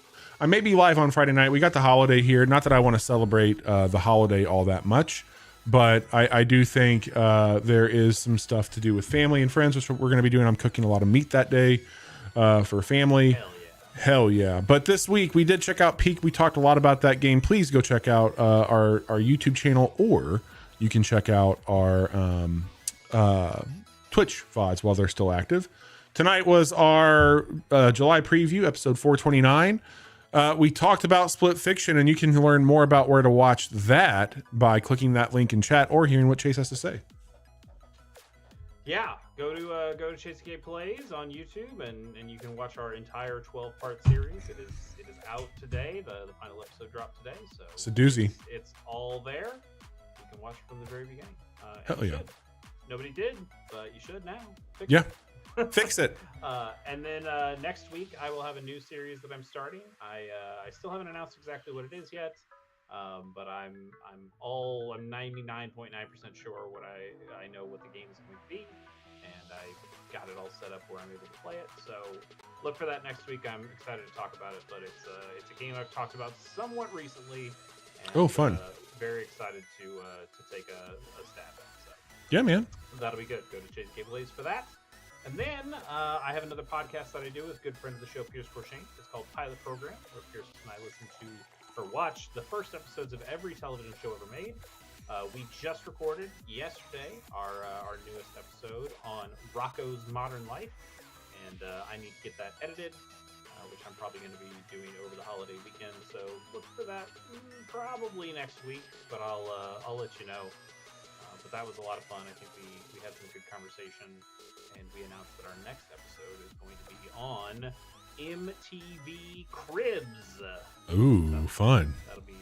be live on Friday night. We got the holiday here. Not that I want to celebrate the holiday all that much, but I do think there is some stuff to do with family and friends, which we're going to be doing. I'm cooking a lot of meat that day for family. Hell yeah. But this week we did check out Peak. We talked a lot about that game. Please go check out our YouTube channel, or you can check out our Twitch VODs while they're still active. Tonight was our July preview, episode 429. We talked about Split Fiction, and you can learn more about where to watch that by clicking that link in chat or hearing what Chase has to say. Yeah, go to Chase Gay Plays on YouTube, and you can watch our entire 12-part series. It is out today. The final episode dropped today, so It's a doozy. It's all there. You can watch it from the very beginning. Hell yeah. Should. Nobody did, but you should now. Fix Yeah. it. Fix it. And then next week I will have a new series that I'm starting. I still haven't announced exactly what it is yet, but I'm 99.9% sure what I know what the game is going to be, and I got it all set up where I'm able to play it. So look for that next week. I'm excited to talk about it, but it's a game I've talked about somewhat recently. And, Oh, fun! Very excited to take a stab at. So Yeah, man. that'll be good. Go to Chase Cables for that. And then I have another podcast that I do with a good friend of the show, Pierce Forshane. It's called Pilot Program, where Pierce and I listen to or watch the first episodes of every television show ever made. We just recorded yesterday our newest episode on Rocco's Modern Life, and I need to get that edited, which I'm probably going to be doing over the holiday weekend. So look for that probably next week, but I'll let you know. But that was a lot of fun. I think we had some good conversation, and we announced that our next episode is going to be on MTV Cribs. Ooh, fun. That'll be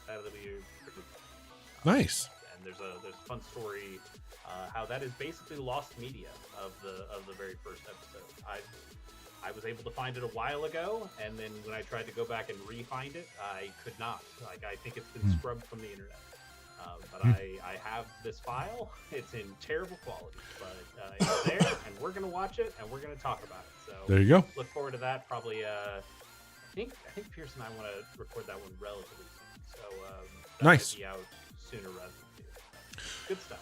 pretty fun. Nice. And there's a fun story how that is basically lost media of the very first episode. I was able to find it a while ago, and then when I tried to go back and re-find it, I could not. Like, I think it's been scrubbed from the internet. But I have this file. It's in terrible quality, but it's there, and we're gonna watch it, and we're gonna talk about it. So There you go. look forward to that. Probably, I think Pierce and I want to record that one relatively soon. So that Nice. might be out sooner rather than later. Good stuff.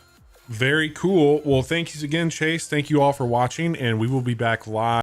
Very cool. Well, thank you again, Chase. Thank you all for watching, and we will be back live.